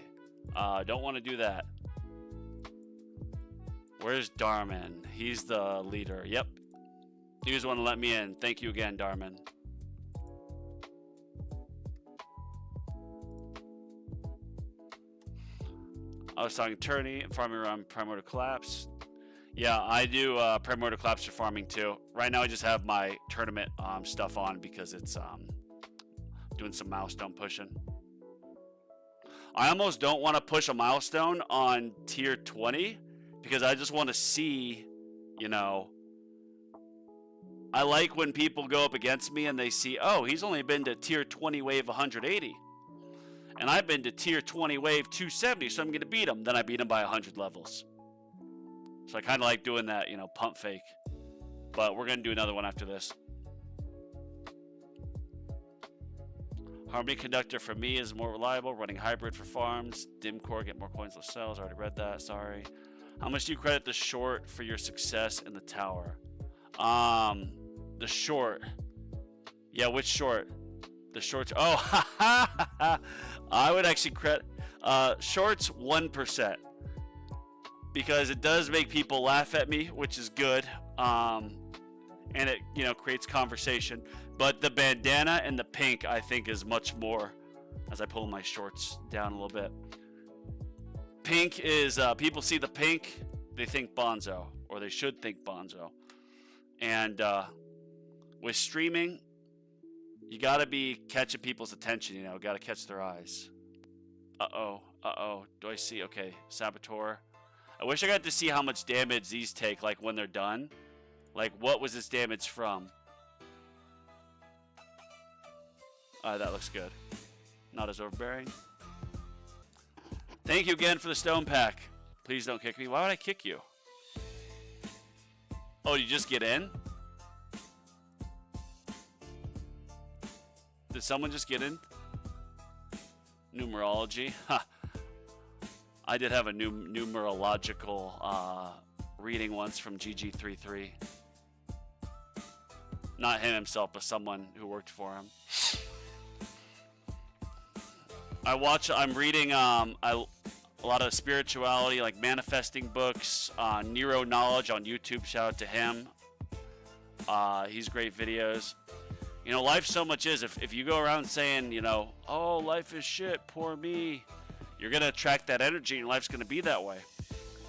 S1: Don't want to do that. Where's Darman? He's the leader. Yep. He was the one to let me in. Thank you again, Darman. I was talking attorney and farming around Primordial Collapse. Yeah, I do Primordial Collapse for farming too. Right now I just have my tournament stuff on because it's doing some milestone pushing. I almost don't want to push a milestone on tier 20 because I just want to see, you know, I like when people go up against me and they see, oh, he's only been to tier 20 wave 180. And I've been to tier 20 wave 270, so I'm going to beat him. Then I beat him by 100 levels. So I kind of like doing that, you know, pump fake. But we're going to do another one after this. Harmony Conductor for me is more reliable. Running hybrid for farms. Dim Core, get more coins, less cells. Already read that, sorry. How much do you credit the short for your success in the tower? The short. Yeah, which short? The shorts. Oh, I would actually credit shorts 1% because it does make people laugh at me, which is good, and it creates conversation. But the bandana and the pink, I think, is much more. As I pull my shorts down a little bit, pink is people see the pink, they think Bonzo, or they should think Bonzo, and with streaming. You gotta be catching people's attention, you know, gotta catch their eyes. Uh-oh. Do I see? Okay, Saboteur. I wish I got to see how much damage these take, like, when they're done. Like, what was this damage from? That looks good. Not as overbearing. Thank you again for the stone pack. Please don't kick me. Why would I kick you? Oh, you just get in? Did someone just get in? Numerology. Ha. I did have a numerological reading once from GG33. Not him himself, but someone who worked for him. I'm reading a lot of spirituality, like manifesting books, Nero Knowledge on YouTube. Shout out to him. He's great videos. You know, life so much is, if you go around saying, you know, oh, life is shit, poor me, you're going to attract that energy and life's going to be that way.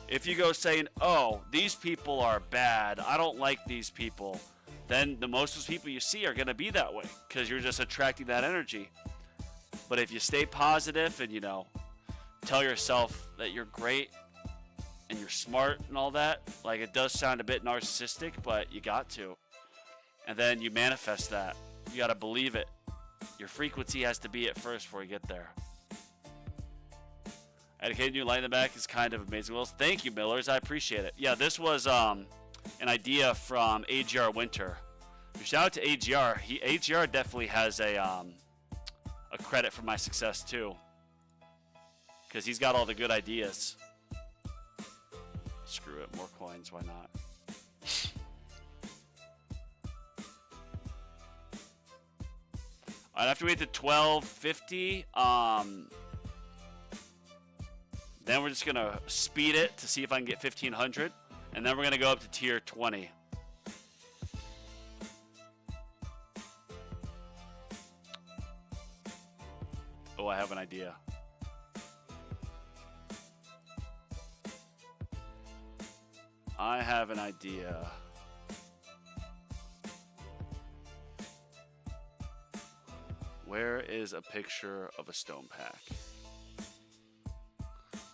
S1: If you go saying, oh, these people are bad, I don't like these people, then the most of those people you see are going to be that way because you're just attracting that energy. But if you stay positive and, you know, tell yourself that you're great and you're smart and all that, like, it does sound a bit narcissistic, but you got to. And then you manifest that. You got to believe it. Your frequency has to be at first before you get there. Educating you light in the back is kind of amazing. Well, thank you, Millers. I appreciate it. Yeah, this was an idea from AGR Winter. Shout out to AGR. AGR definitely has a credit for my success too, because he's got all the good ideas. Screw it, more coins. Why not? I'd have to wait to 1250. Then we're just gonna speed it to see if I can get 1500, and then we're gonna go up to tier 20. Oh, I have an idea. I have an idea. Where is a picture of a stone pack?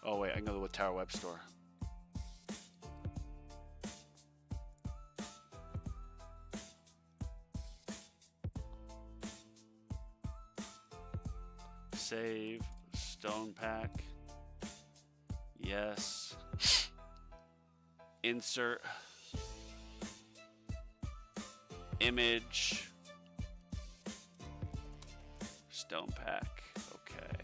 S1: Oh wait, I can go to the Tower Web store. Save. Stone pack. Yes. Insert. Image. Stone pack. Okay.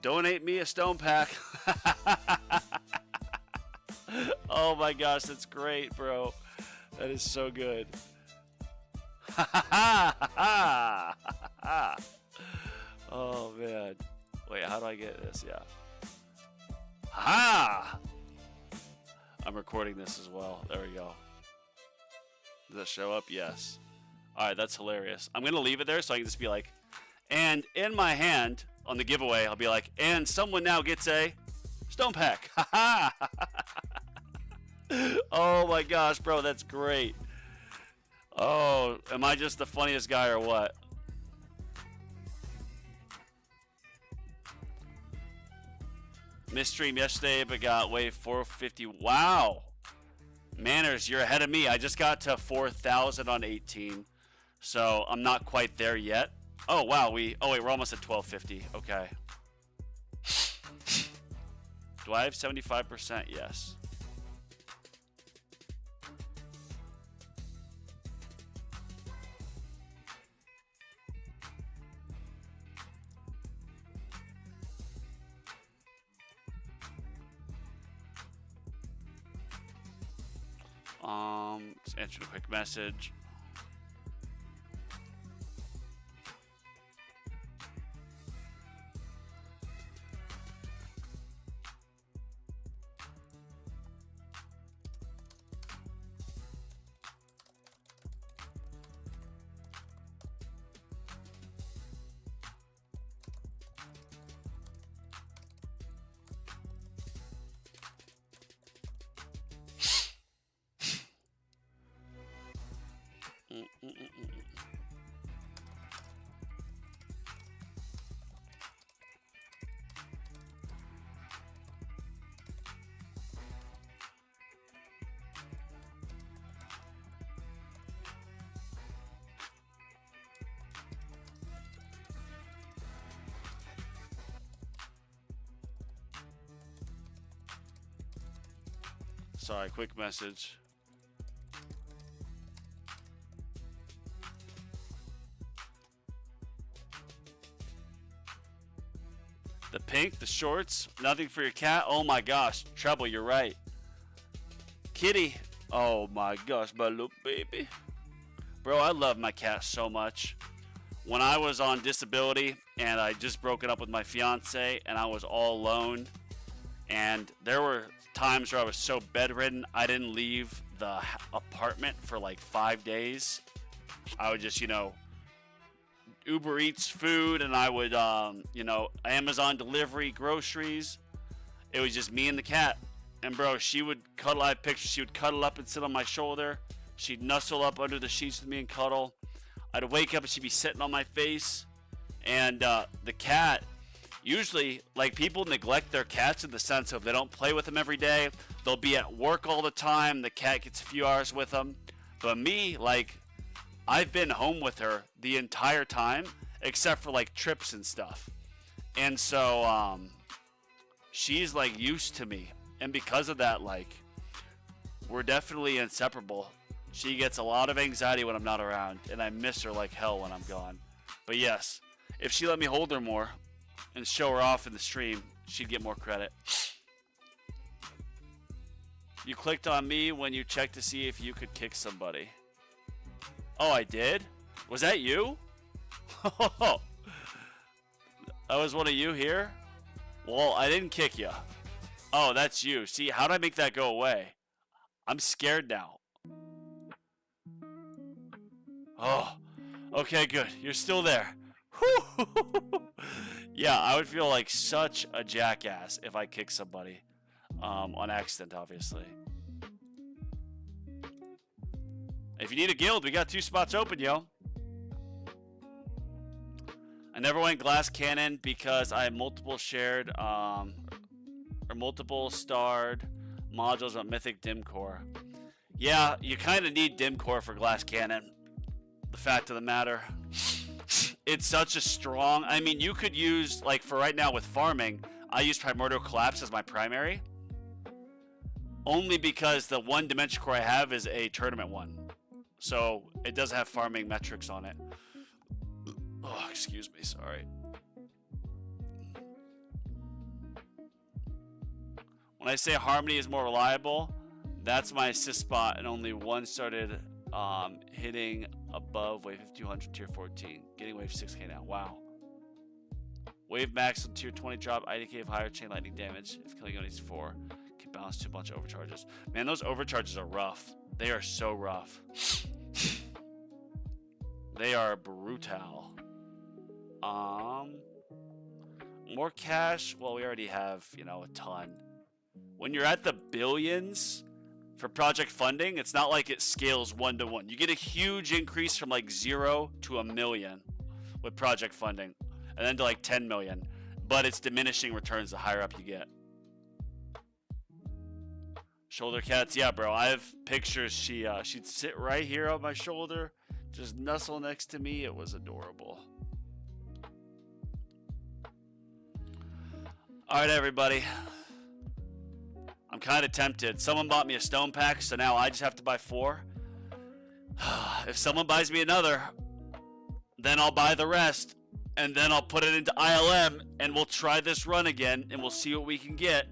S1: Donate me a stone pack. Oh my gosh, that's great, bro. That is so good. Oh man. Wait, how do I get this? Yeah. Ha! I'm recording this as well. There we go. Does that show up? Yes. Alright, that's hilarious. I'm going to leave it there so I can just be like, and in my hand on the giveaway, I'll be like, and someone now gets a stone pack. Ha ha! Oh my gosh, bro, that's great. Oh, am I just the funniest guy or what? Missed stream yesterday, but got wave 450. Wow. Manners, you're ahead of me. I just got to 4,000 on 18. So I'm not quite there yet. Oh, wow. Oh, wait, we're almost at 1250. Okay. Do I have 75%? Yes. Just answer a quick message. Sorry, quick message. The pink, the shorts, nothing for your cat. Oh my gosh, Treble, you're right. Kitty, oh my gosh, my little baby. Bro, I love my cat so much. When I was on disability and I just broken up with my fiance and I was all alone, and there were times where I was so bedridden I didn't leave the apartment for like 5 days. I would just, Uber Eats food, and I would, Amazon delivery groceries. It was just me and the cat. And bro, she would cuddle. I have pictures. She would cuddle up and sit on my shoulder. She'd nuzzle up under the sheets with me and cuddle. I'd wake up and she'd be sitting on my face. And the cat, usually, like, people neglect their cats in the sense of they don't play with them every day. They'll be at work all the time. The cat gets a few hours with them. But me, like, I've been home with her the entire time, except for like trips and stuff. And so she's like used to me. And because of that, like, we're definitely inseparable. She gets a lot of anxiety when I'm not around, and I miss her like hell when I'm gone. But yes, if she let me hold her more and show her off in the stream, she'd get more credit. You clicked on me when you checked to see if you could kick somebody. Oh, I did? Was that you? That was one of you here? Well, I didn't kick you. Oh, that's you. See, how do I make that go away? I'm scared now. Oh, okay, good. You're still there. Whew. Yeah, I would feel like such a jackass if I kicked somebody. On accident, obviously. If you need a guild, we got 2 spots open, yo. I never went glass cannon because I have multiple shared, or or multiple starred modules on Mythic Dim Core. Yeah, you kind of need Dim Core for Glass Cannon. The fact of the matter, it's such a strong. I mean, you could use, like, for right now with farming, I use Primordial Collapse as my primary. Only because the one Dimension Core I have is a tournament one. So it doesn't have farming metrics on it. Oh, excuse me, sorry. When I say Harmony is more reliable, that's my assist spot, and only one started hitting above wave 5200 tier 14. Getting wave 6k now. Wow. Wave max on tier 20 drop, IDK of higher chain lightning damage. If killing only 4, can balance to a bunch of overcharges. Man, those overcharges are rough. They are so rough. They are brutal. More cash. Well, we already have, you know, a ton. When you're at the billions for project funding, it's not like it scales 1-to-1. You get a huge increase from like 0 to $1 million with project funding, and then to like 10 million. But it's diminishing returns the higher up you get. Shoulder cats, yeah, bro. I have pictures. She'd sit right here on my shoulder, just nuzzle next to me. It was adorable. All right, everybody. I'm kind of tempted. Someone bought me a stone pack, so now I just have to buy 4. If someone buys me another, then I'll buy the rest, and then I'll put it into ILM, and we'll try this run again, and we'll see what we can get.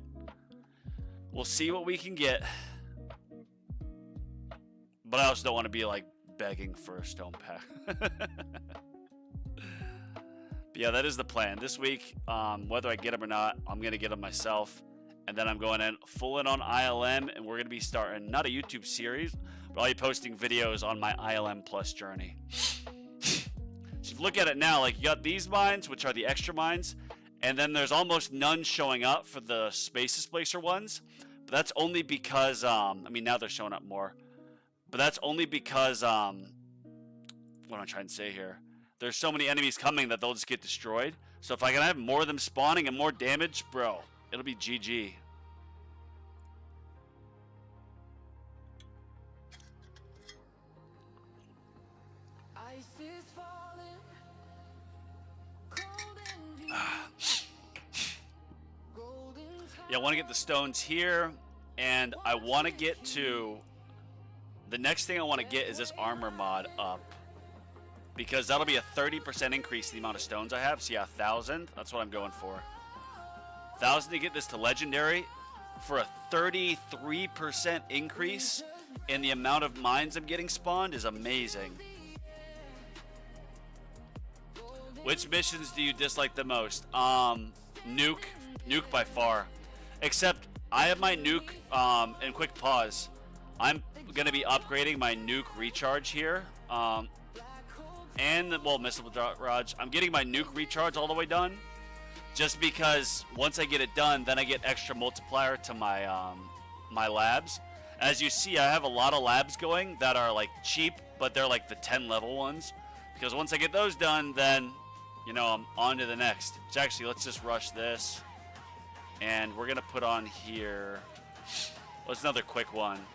S1: We'll see what we can get. But I also don't want to be, like, begging for a stone pack. But yeah, that is the plan. This week, whether I get them or not, I'm going to get them myself. And then I'm going in full in on ILM, and we're going to be starting not a YouTube series, but I'll be posting videos on my ILM Plus journey. So if you look at it now, like, you got these mines, which are the extra mines, and then there's almost none showing up for the Space Displacer ones. But that's only because, I mean, now they're showing up more. But that's only because, what am I trying to say here? There's so many enemies coming that they'll just get destroyed. So if I can have more of them spawning and more damage, bro, it'll be GG. Yeah, I want to get the stones here, and I want to get to... The next thing I want to get is this armor mod up, because that'll be a 30% increase in the amount of stones I have. So yeah, 1,000. That's what I'm going for. 1,000 to get this to legendary for a 33% increase in the amount of mines I'm getting spawned is amazing. Which missions do you dislike the most? Nuke by far. Except I have my nuke, and quick pause. I'm gonna be upgrading my nuke recharge here. And well, missile barrage. I'm getting my nuke recharge all the way done. Just because once I get it done, then I get extra multiplier to my my labs. As you see, I have a lot of labs going that are like cheap, but they're like the 10 level ones. Because once I get those done, then, you know, I'm on to the next. So actually, let's just rush this. And we're gonna put on here. What's another quick one?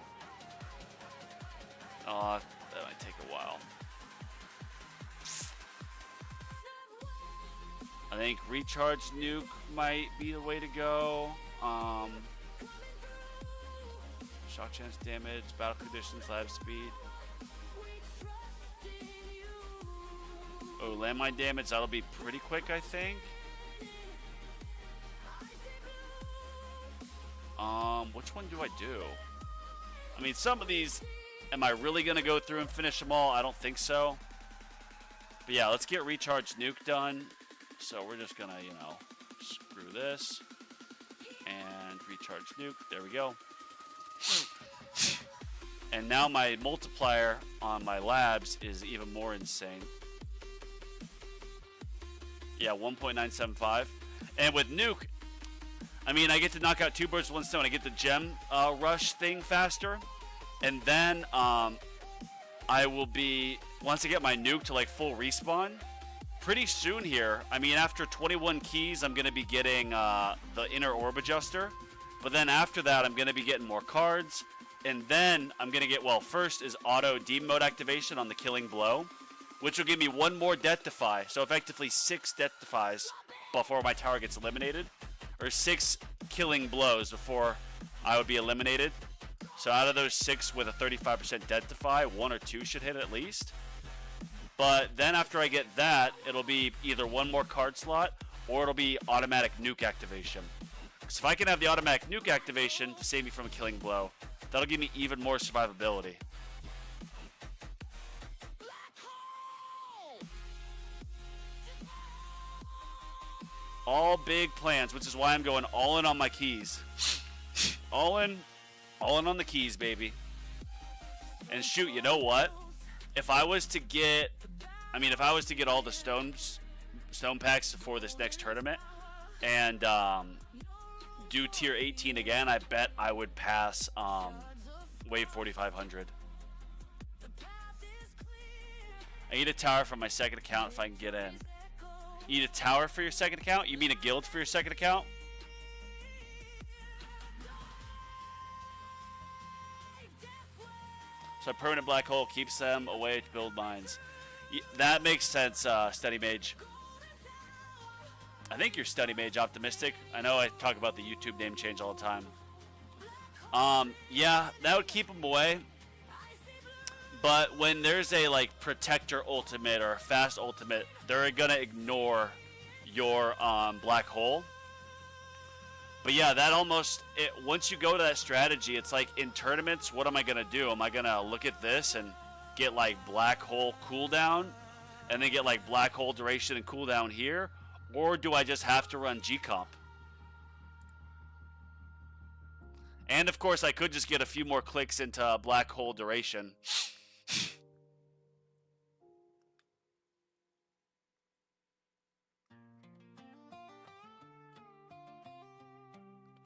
S1: That might take a while. I think recharge nuke might be the way to go. Shock chance damage, battle conditions, lab speed. Oh, landmine damage, that'll be pretty quick, I think. Which one do I do? I mean, some of these, am I really going to go through and finish them all? I don't think so. But yeah, let's get recharge nuke done. So we're just going to, you know, screw this. And recharge nuke. There we go. And now my multiplier on my labs is even more insane. Yeah, 1.975. And with nuke, I mean, I get to knock out 2 birds with 1 stone. I get the gem rush thing faster. And then I will be, once I get my nuke to like full respawn, pretty soon here, I mean, after 21 keys, I'm going to be getting the inner orb adjuster. But then after that, I'm going to be getting more cards. And then I'm going to get, well, first is auto demon mode activation on the killing blow, which will give me one more death defy. So effectively 6 death defies before my tower gets eliminated. Or 6 killing blows before I would be eliminated. So out of those 6 with a 35% death defy, 1 or 2 should hit at least. But then after I get that, it'll be either one more card slot or it'll be automatic nuke activation. So if I can have the automatic nuke activation to save me from a killing blow, that'll give me even more survivability. All big plans, which is why I'm going all in on my keys. all in on the keys, baby. And shoot, you know what? If I was to get all the stone packs for this next tournament and do tier 18 again, I bet I would pass wave 4500. I need a tower from my second account if I can get in. You need a tower for your second account? You mean a guild for your second account? So a permanent black hole keeps them away to build mines. That makes sense, Study Mage. I think you're Study Mage Optimistic. I know I talk about the YouTube name change all the time. Yeah, that would keep them away. But when there's a like protector ultimate or a fast ultimate, they're gonna ignore your black hole. But yeah, that once you go to that strategy, it's like in tournaments, what am I gonna do? Am I gonna look at this and get like black hole cooldown, and then get like black hole duration and cooldown here, or do I just have to run G-Comp? And of course, I could just get a few more clicks into black hole duration.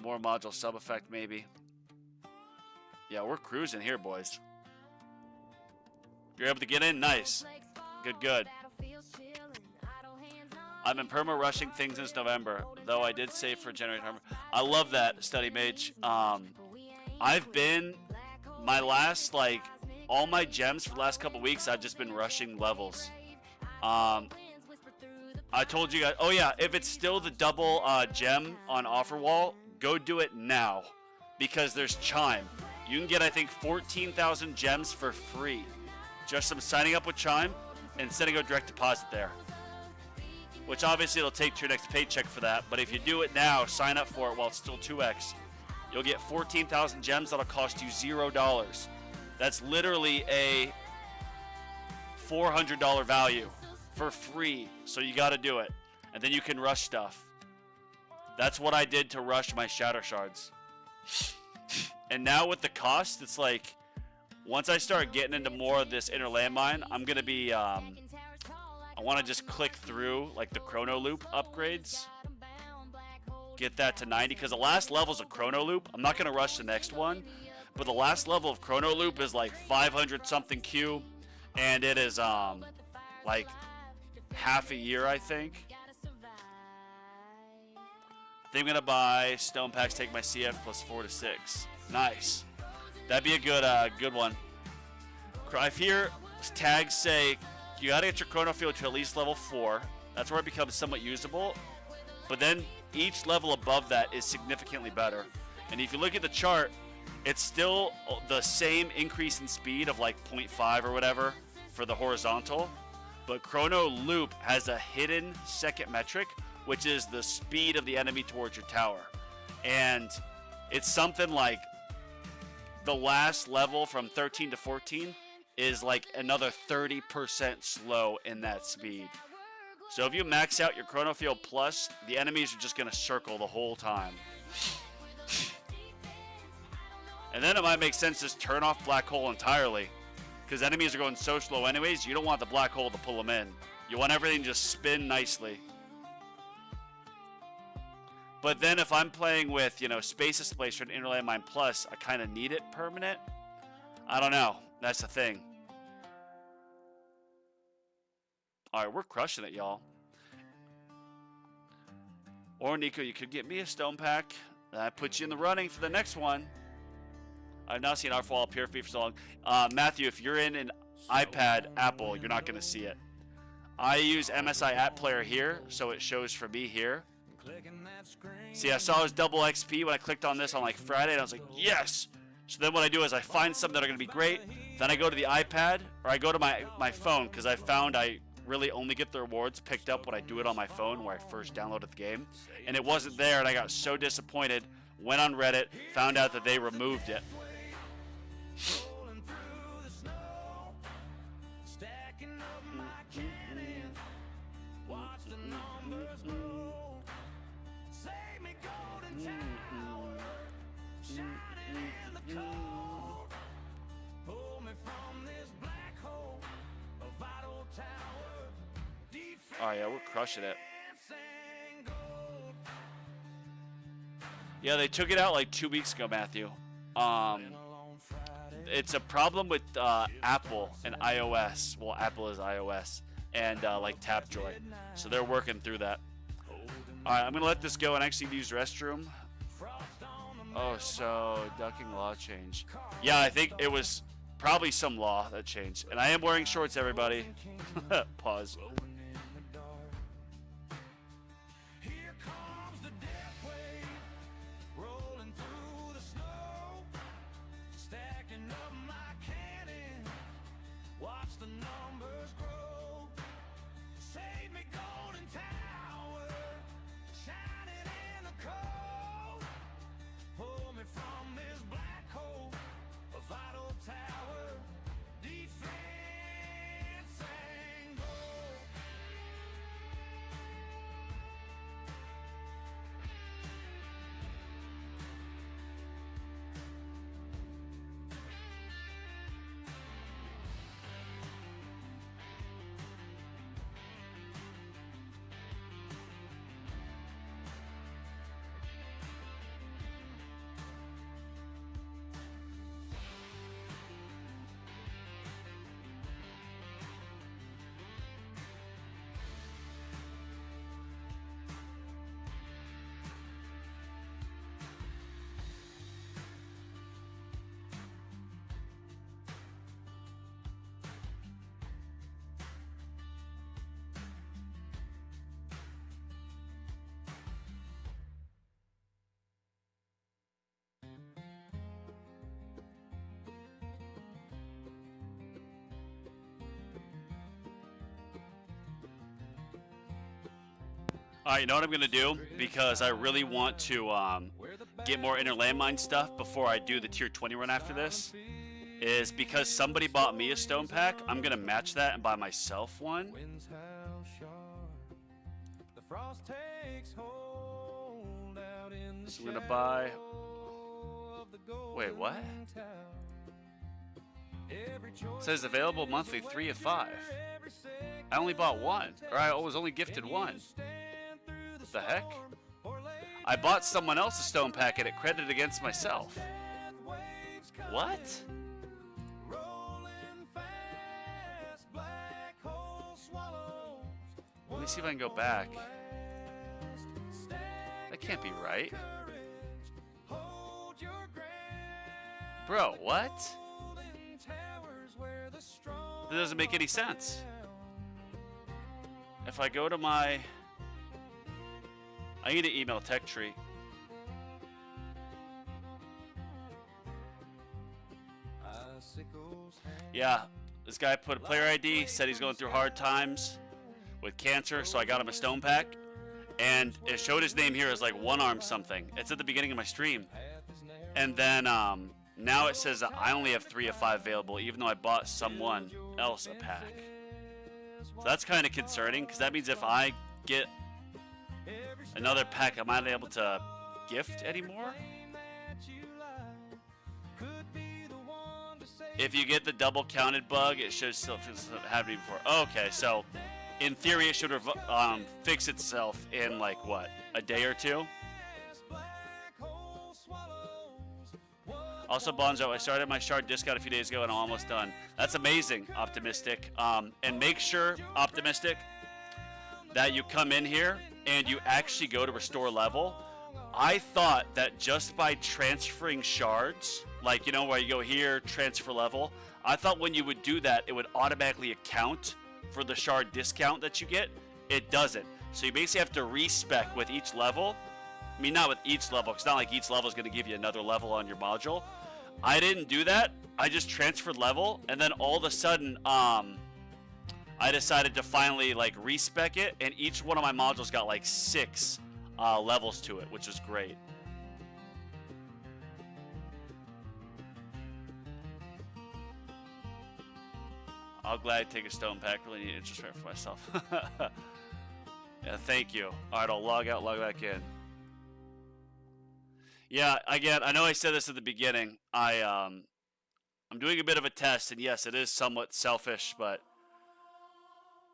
S1: More module sub effect, maybe. Yeah, we're cruising here, boys. You're able to get in? Nice. Good. I've been perma-rushing things since November, though I did save for January. I love that, Study Mage. I've been, all my gems for the last couple weeks, I've just been rushing levels. I told you guys, oh yeah, if it's still the double gem on offer wall, go do it now, because there's Chime. You can get, I think, 14,000 gems for free, just from signing up with Chime and setting a direct deposit there. Which obviously it'll take to your next paycheck for that, but if you do it now, sign up for it while it's still 2x, you'll get 14,000 gems that'll cost you $0. That's literally a $400 value for free, so you gotta do it. And then you can rush stuff. That's what I did to rush my Shatter Shards. And now with the cost, it's like, once I start getting into more of this inner landmine, I'm gonna be, I wanna just click through like the Chrono Loop upgrades. Get that to 90, because the last level's a Chrono Loop. I'm not gonna rush the next one, but the last level of Chrono Loop is like 500 something Q, and it is like half a year, I think. I think I'm gonna buy stone packs, take my CF plus 4 to 6. Nice. That'd be a good one. I hear tags say you gotta get your Chrono Field to at least level 4. That's where it becomes somewhat usable. But then each level above that is significantly better. And if you look at the chart, it's still the same increase in speed of like 0.5 or whatever for the horizontal. But Chrono Loop has a hidden second metric, which is the speed of the enemy towards your tower. And it's something like the last level from 13 to 14 is like another 30% slow in that speed. So if you max out your Chrono Field plus, the enemies are just going to circle the whole time. And then it might make sense to just turn off Black Hole entirely, because enemies are going so slow anyways, you don't want the Black Hole to pull them in. You want everything to just spin nicely. But then if I'm playing with, Space Displacer and Inner Landmine Plus, I kind of need it permanent. I don't know. That's the thing. Alright, we're crushing it, y'all. Or, Nico, you could get me a stone pack. That puts you in the running for the next one. I've not seen R4 Pure for so long. Matthew, if you're in an iPad Apple, you're not going to see it. I use MSI App Player here, so it shows for me here. See, I saw it was double XP when I clicked on this on like Friday, and I was like, yes! So then what I do is I find some that are going to be great, then I go to the iPad, or I go to my phone, because I found I really only get the rewards picked up when I do it on my phone, where I first downloaded the game. And it wasn't there, and I got so disappointed, went on Reddit, found out that they removed it. Oh yeah, we're crushing it. Yeah, they took it out like 2 weeks ago, Matthew. It's a problem with Apple and iOS. Well, Apple is iOS and like Tapjoy, so they're working through that. All right, I'm gonna let this go and actually use restroom. Oh, so ducking law change. Yeah, I think it was probably some law that changed. And I am wearing shorts, everybody. Pause. All right, you know what I'm going to do? Because I really want to get more inner landmine stuff before I do the tier 20 run after this, is because somebody bought me a stone pack, I'm going to match that and buy myself one. So I'm going to buy... Wait, what? It says available monthly 3 of 5. I only bought one. Or I was only gifted one. What the heck? I bought someone else a stone pack and it credited against myself. What? Let me see if I can go back. That can't be right. Bro, what? That doesn't make any sense. If I go to my... I need to email Tech Tree. Yeah, this guy put a player ID, said he's going through hard times with cancer, so I got him a stone pack. And it showed his name here as like one arm something. It's at the beginning of my stream. And then now it says that I only have 3 of 5 available, even though I bought someone else a pack. So that's kind of concerning, because that means if I get another pack, I might not be able to gift anymore. If you get the double counted bug, it should still have it before. Okay, so in theory, it should fix itself in like what, a day or two. Also, Bonzo, I started my shard discount a few days ago and I'm almost done. That's amazing, Optimistic. And make sure, Optimistic, that you come in here and you actually go to restore level. I thought that just by transferring shards, like, you know, where you go here, transfer level, I thought when you would do that, it would automatically account for the shard discount that you get. It doesn't. So you basically have to respec with each level. I mean, not with each level, because it's not like each level is going to give you another level on your module. I didn't do that. I just transferred level, and then all of a sudden, I decided to finally, like, respec it, and each one of my modules got, like, 6 levels to it, which was great. I'll gladly take a stone pack. Really need interest rate for myself. Yeah, thank you. All right, I'll log out, log back in. Yeah, again, I know I said this at the beginning. I'm doing a bit of a test, and yes, it is somewhat selfish, but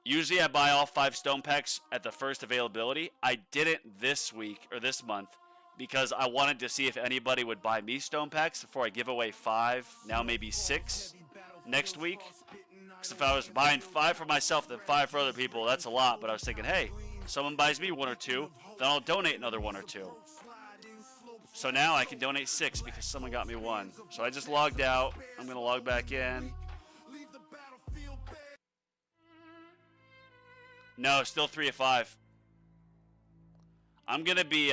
S1: usually I buy all 5 stone packs at the first availability. I didn't this week or this month because I wanted to see if anybody would buy me stone packs before I give away 5, now maybe 6 next week. Because if I was buying 5 for myself, then 5 for other people, that's a lot. But I was thinking, hey, if someone buys me 1 or 2, then I'll donate another 1 or 2. So now I can donate 6 because someone got me 1. So I just logged out. I'm going to log back in. No, still 3 of 5. I'm gonna be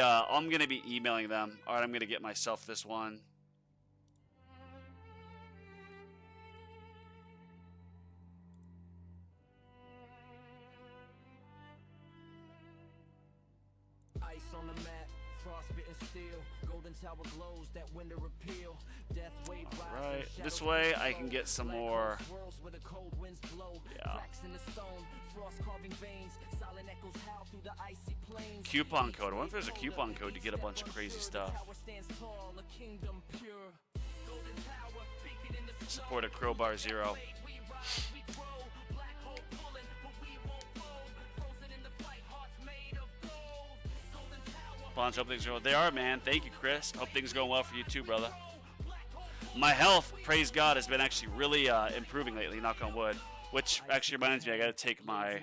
S1: emailing them. All right, I'm gonna get myself this one.
S2: Ice on the mat, frostbitten steel, golden tower glows, that winter appeal. Death wave rises,
S1: right, this way I can get some more. Yeah. Coupon code. I wonder if there's a coupon code to get a bunch of crazy stuff. Support at Crowbar 0. Bonds, hope things are going. They are, man. Thank you, Chris. Hope things are going well for you too, brother. My health, praise God, has been actually really improving lately, knock on wood. Which actually reminds me, I gotta take my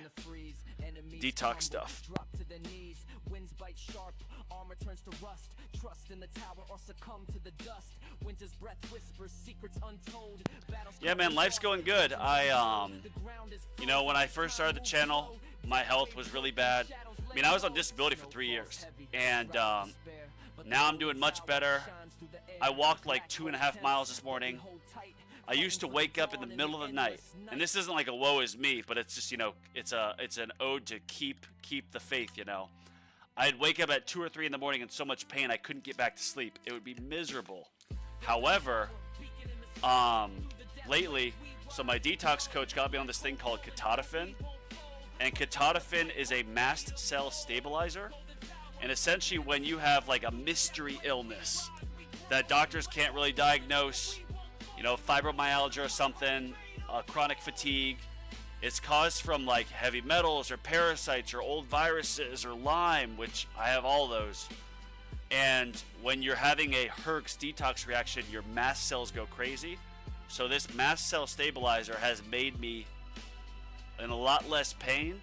S1: detox stuff. Yeah, man, life's going good. You know, when I first started the channel, my health was really bad. I mean, I was on disability for 3 years, and now I'm doing much better. I walked like 2.5 miles this morning. I used to wake up in the middle of the night, and this isn't like a woe is me, but it's just, you know, it's an ode to keep the faith, you know. I'd wake up at 2 or 3 in the morning in so much pain I couldn't get back to sleep. It would be miserable. However, lately, so my detox coach got me on this thing called Ketotifen, and Ketotifen is a mast cell stabilizer, and essentially when you have like a mystery illness that doctors can't really diagnose, you know, fibromyalgia or something, chronic fatigue. It's caused from like heavy metals or parasites or old viruses or Lyme, which I have all those. And when you're having a Herx detox reaction, your mast cells go crazy. So this mast cell stabilizer has made me in a lot less pain,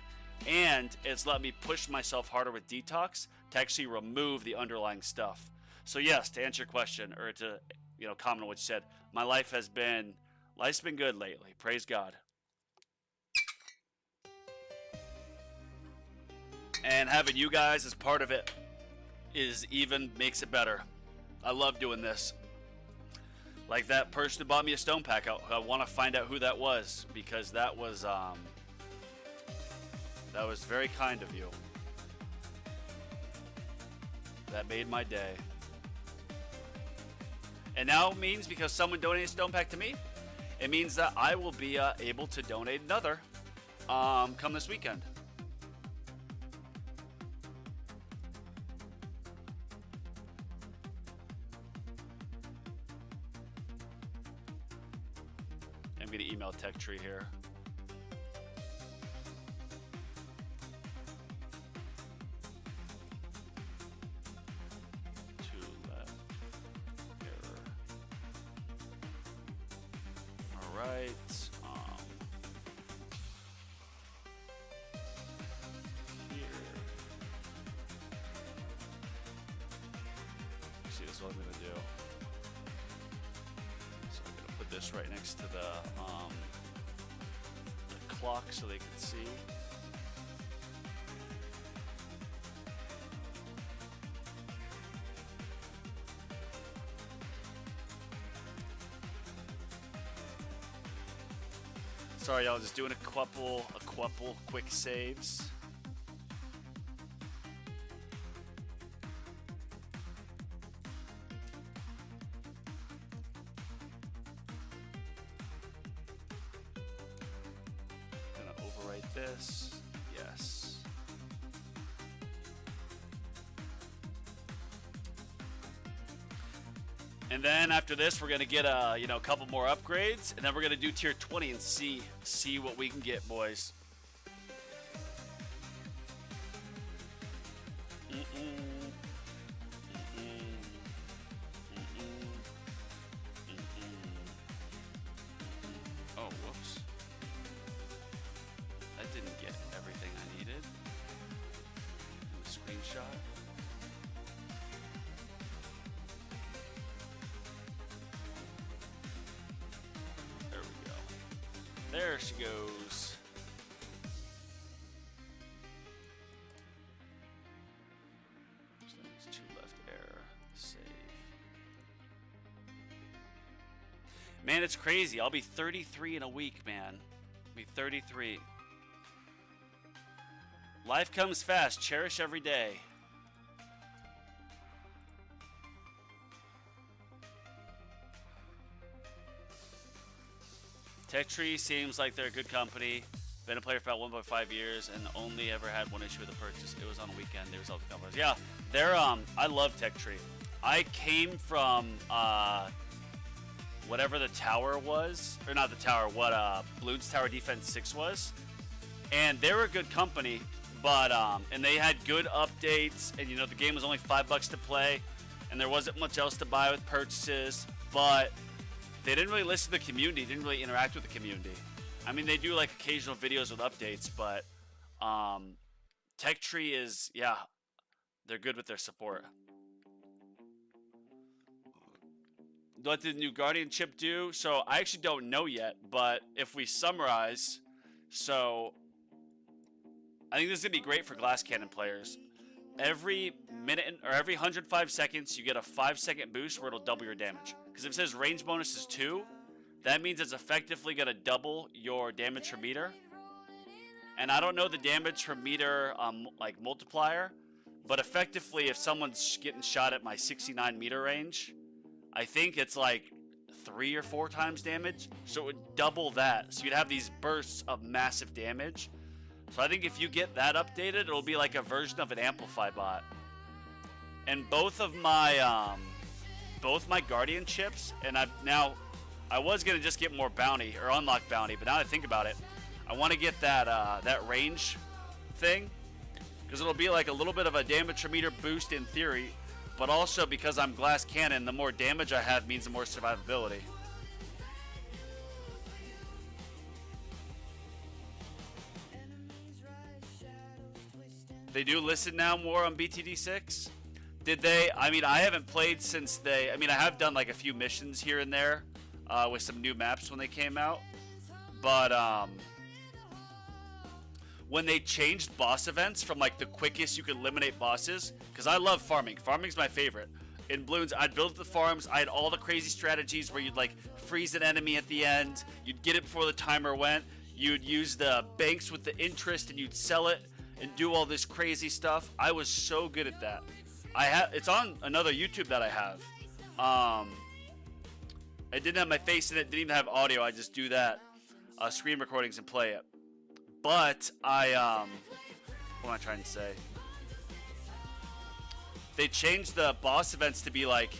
S1: and it's let me push myself harder with detox to actually remove the underlying stuff. So yes, to answer your question, or to, you know, comment on what you said, my life's been good lately. Praise God. And having you guys as part of it makes it better. I love doing this. Like that person who bought me a stone pack, I want to find out who that was, because that was very kind of you. That made my day. And now it means, because someone donated a stone pack to me, it means that I will be able to donate another come this weekend. I'm going to email Tech Tree here. Right. Here. what I'm gonna do. So I'm gonna put this right next to the clock so they can see. Sorry, y'all. Just doing a couple quick saves. Gonna overwrite this. Yes. And then after this, we're gonna get a couple more upgrades, and then we're gonna do tier 20 and see what we can get, boys. Oh, whoops. That didn't get everything I needed. In the screenshot. There we go. There she goes. There's 2 left. Error. Save. Man, it's crazy. I'll be 33 in a week, man. I'll be 33. Life comes fast. Cherish every day. Tech Tree seems like they're a good company. Been a player for about 1.5 years and only ever had one issue with the purchase. It was on a weekend. They resolved the companies. Yeah, they're I love Tech Tree. I came from whatever the tower was, or not the tower, what Bloons Tower Defense 6 was, and they were a good company. But and they had good updates, and the game was only $5 to play, and there wasn't much else to buy with purchases. But they didn't really listen to the community, didn't really interact with the community. I mean, they do like occasional videos with updates, but Tech Tree is, yeah, they're good with their support. What did the new Guardian chip do? So I actually don't know yet, but if we summarize, so I think this is gonna be great for glass cannon players. Every minute or every 105 seconds, you get a 5-second boost where it'll double your damage. Because if it says range bonus is 2, that means it's effectively gonna double your damage per meter. And I don't know the damage per meter like multiplier, but effectively, if someone's getting shot at my 69 meter range, I think it's like 3 or 4 times damage. So it would double that. So you'd have these bursts of massive damage. So I think if you get that updated, it'll be like a version of an Amplify bot. And both my Guardian chips, and I was gonna just get more bounty or unlock bounty, but now that I think about it, I want to get that range thing, because it'll be like a little bit of a damage per meter boost in theory, but also because I'm glass cannon, the more damage I have means the more survivability. They do listen now more on BTD6? Did they? I mean, I haven't played since I have done like a few missions here and there with some new maps when they came out. But when they changed boss events from like the quickest you could eliminate bosses, because I love farming. Farming's my favorite. In Bloons, I'd build the farms. I had all the crazy strategies where you'd like freeze an enemy at the end. You'd get it before the timer went. You'd use the banks with the interest and you'd sell it and do all this crazy stuff. I was so good at that. It's on another YouTube that I have. I didn't have my face in it, didn't even have audio. I just do that, screen recordings and play it. But what am I trying to say? They changed the boss events to be like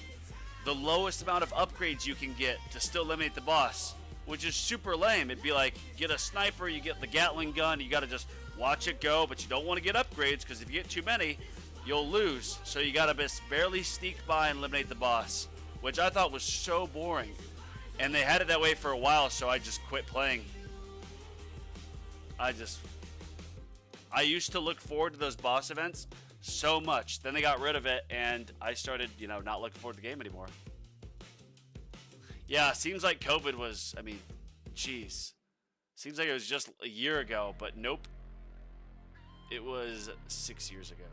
S1: the lowest amount of upgrades you can get to still eliminate the boss, which is super lame. It'd be like, get a sniper, you get the Gatling gun, you gotta just watch it go, but you don't want to get upgrades because if you get too many, you'll lose. So you gotta just barely sneak by and eliminate the boss, which I thought was so boring. And they had it that way for a while, so I just quit playing. I used to look forward to those boss events so much. Then they got rid of it, and I started, you know, not looking forward to the game anymore. Yeah, seems like COVID was, I mean, jeez. Seems like it was just a year ago, but nope. It was 6 years ago.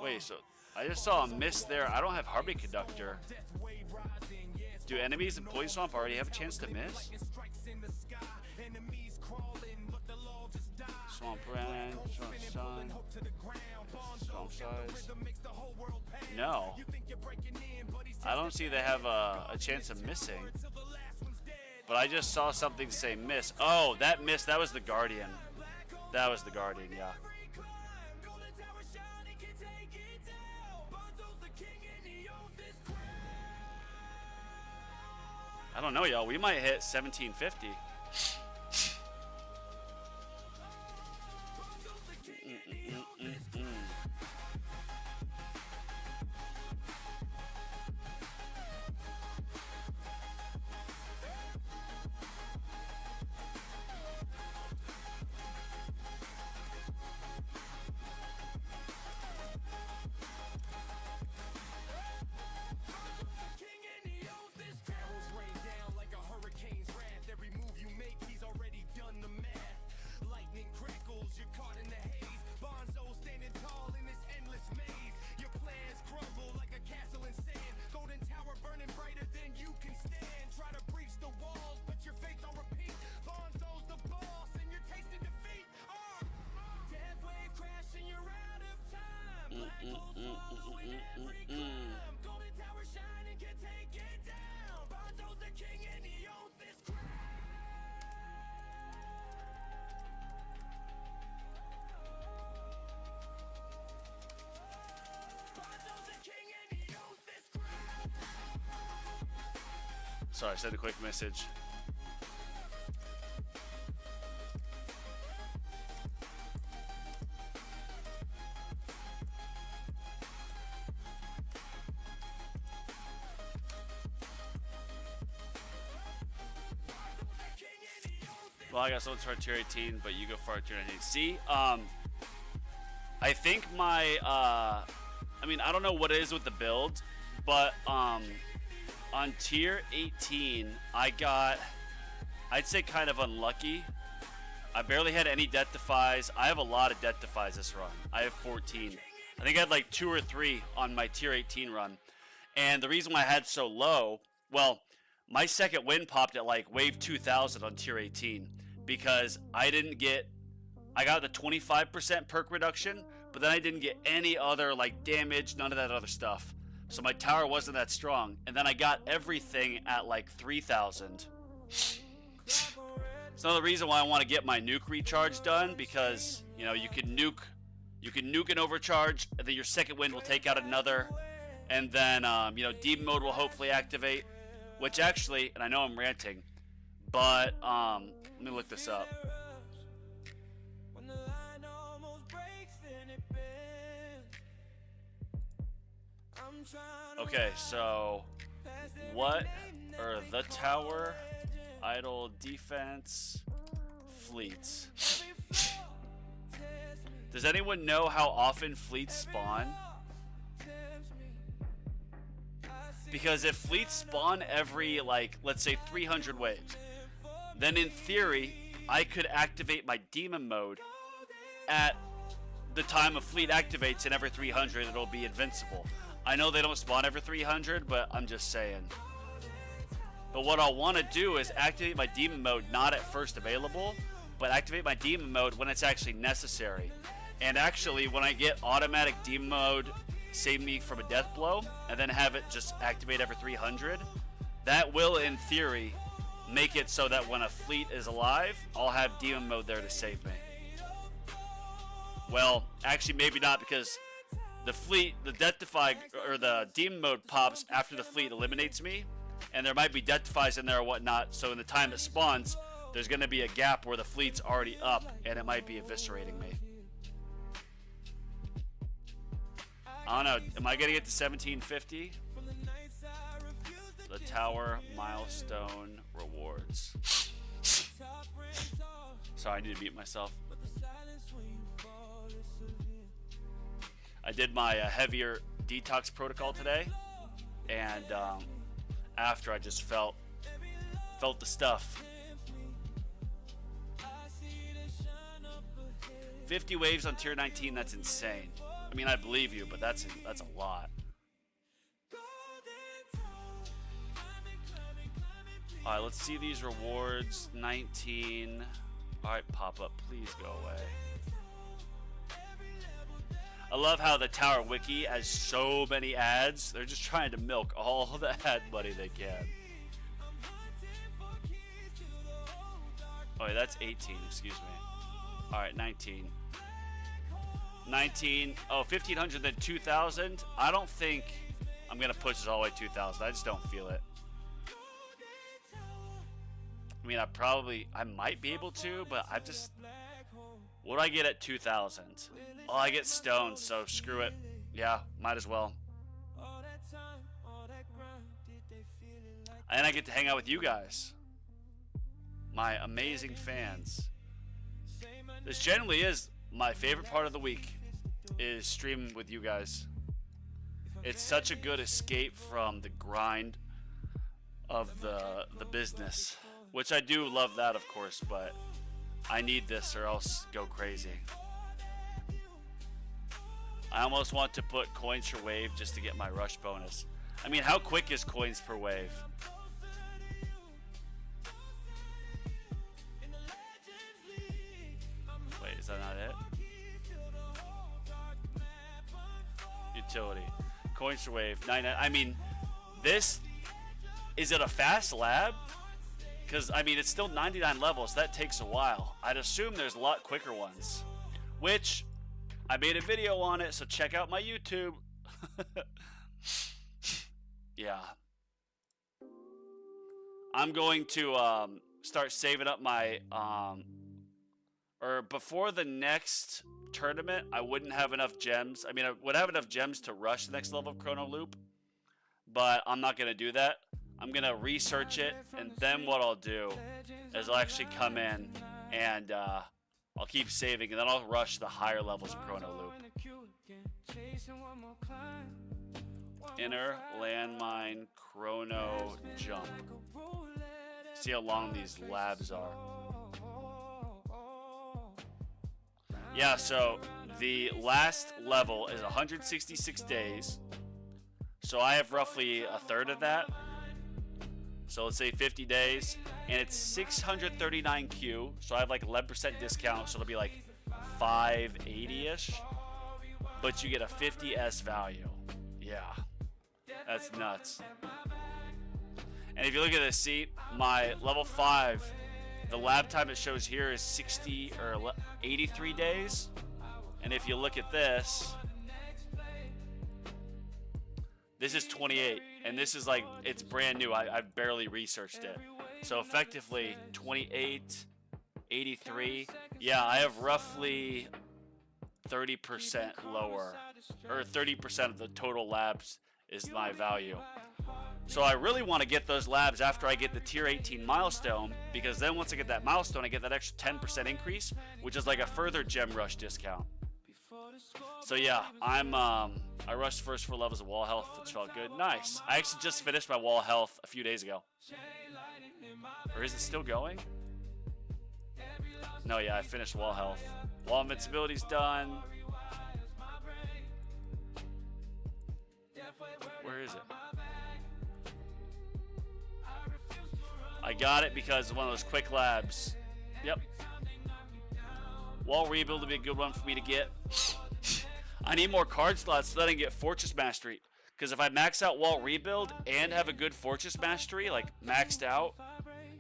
S1: Wait, so I just saw a miss there. I don't have Harmony Conductor. Do enemies in Poison Swamp already have a chance to miss? Swamp Brand, Swamp Sun, Swamp Size. No. I don't see they have a chance of missing. But I just saw something say miss. Oh, that miss, that was the Guardian. That was the Guardian, yeah. I don't know, y'all. We might hit 1750. Sorry, I sent a quick message. Well, I got someone for tier 18, but you go for tier 19. See, I think my, I mean, I don't know what it is with the build, but, on tier 18, I got, I'd say kind of unlucky. I barely had any death defies. I have a lot of death defies this run. I have 14. I think I had like 2 or 3 on my tier 18 run. And the reason why I had so low, well, my second win popped at like wave 2000 on tier 18 because I got the 25% perk reduction, but then I didn't get any other like damage, none of that other stuff. So my tower wasn't that strong. And then I got everything at like 3000. It's another reason why I want to get my nuke recharge done, because, you know, you can nuke an overcharge, and then your second wind will take out another. And then, you know, demon mode will hopefully activate, which actually, and I know I'm ranting, but let me look this up. Okay, so what are the tower, idle, defense, fleets? Does anyone know how often fleets spawn? Because if fleets spawn every, like, let's say 300 waves, then in theory, I could activate my demon mode at the time a fleet activates, and every 300 it'll be invincible. I know they don't spawn every 300, but I'm just saying. But what I'll want to do is activate my demon mode not at first available, but activate my demon mode when it's actually necessary. And actually, when I get automatic demon mode save me from a death blow, and then have it just activate every 300, that will, in theory, make it so that when a fleet is alive, I'll have demon mode there to save me. Well, actually maybe not, because the fleet, the death defy, or the demon mode pops after the fleet eliminates me, and there might be death defies in there or whatnot, so in the time it spawns, there's going to be a gap where the fleet's already up, and it might be eviscerating me. I don't know, am I going to get to 1750? The tower milestone rewards. Sorry, I need to mute myself. I did my heavier detox protocol today, and after I just felt the stuff. 50 waves on tier 19, that's insane. I mean, I believe you, but that's a lot. All right, let's see these rewards. 19. All right, pop up, please go away. I love how the Tower Wiki has so many ads. They're just trying to milk all the ad money they can. Oh, yeah, that's 18, excuse me. All right, 19. 19. Oh, 1,500, then 2,000. I don't think I'm going to push it all the way 2,000. I just don't feel it. I mean, I might be able to, but I just, what do I get at 2,000? Oh, I get stones, so screw it. Yeah, might as well. And I get to hang out with you guys, my amazing fans. This generally is my favorite part of the week, is streaming with you guys. It's such a good escape from the grind of the business, which I do love that, of course, but I need this or else go crazy. I almost want to put coins per wave just to get my rush bonus. I mean, how quick is coins per wave? Wait, is that not it? Utility. Coins per wave. 99. I mean, this, is it a fast lab? Because, I mean, it's still 99 levels. That takes a while. I'd assume there's a lot quicker ones. Which, I made a video on it, so check out my YouTube. Yeah. I'm going to start saving up my... or before the next tournament, I wouldn't have enough gems. I mean, I would have enough gems to rush the next level of Chrono Loop. But I'm not going to do that. I'm going to research it, and then what I'll do is I'll actually come in and I'll keep saving, and then I'll rush the higher levels of Chrono Loop. Inner landmine Chrono Jump. See how long these labs are. Yeah, so the last level is 166 days. So I have roughly a third of that. So let's say 50 days, and it's 639 Q, so I have like 11% discount, so it'll be like 580-ish, but you get a 50 S value. Yeah, that's nuts. And if you look at this, see, my level 5, the lab time it shows here is 60 or 83 days, and if you look at this, this is 28, and this is like, it's brand new. I barely researched it. So effectively, 28, 83. Yeah, I have roughly 30% lower, or 30% of the total labs is my value. So I really want to get those labs after I get the tier 18 milestone, because then once I get that milestone, I get that extra 10% increase, which is like a further gem rush discount. So yeah, I rushed first 4 levels of wall health, which felt good. Nice. I actually just finished my wall health a few days ago. Or is it still going? No, yeah, I finished wall health. Wall invincibility's done. Where is it? I got it because of one of those quick labs. Yep. Wall rebuild would be a good one for me to get. I need more card slots so that I can get Fortress Mastery. Because if I max out Wall Rebuild and have a good Fortress Mastery, like maxed out,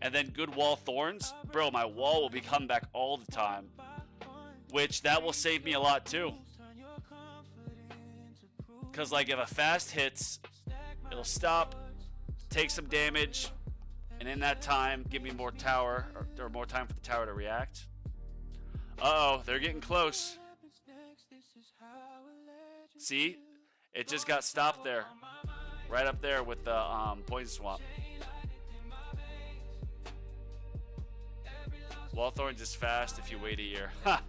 S1: and then good Wall Thorns, bro, my wall will be coming back all the time. Which, that will save me a lot too. Because like if a fast hits, it'll stop, take some damage, and in that time, give me more tower, or more time for the tower to react. Uh-oh, they're getting close. See? It just got stopped there. Right up there with the Poison Swamp. Wallthorns is fast if you wait a year. Ha!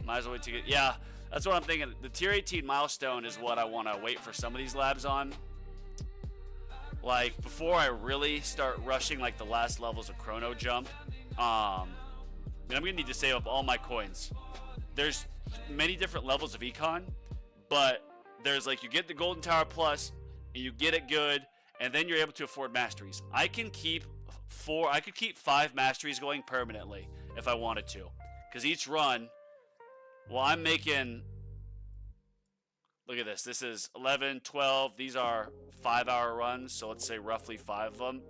S1: Might as well wait to get. Yeah, that's what I'm thinking. The tier 18 milestone is what I want to wait for some of these labs on. Like, before I really start rushing, like, the last levels of Chrono Jump, I mean, I'm going to need to save up all my coins. There's many different levels of econ, but there's, like, you get the Golden Tower Plus, and you get it good, and then you're able to afford masteries. I could keep 5 masteries going permanently if I wanted to. Because each run, well, I'm making... Look at this. This is 11, 12. These are 5-hour runs, so let's say roughly 5 of them.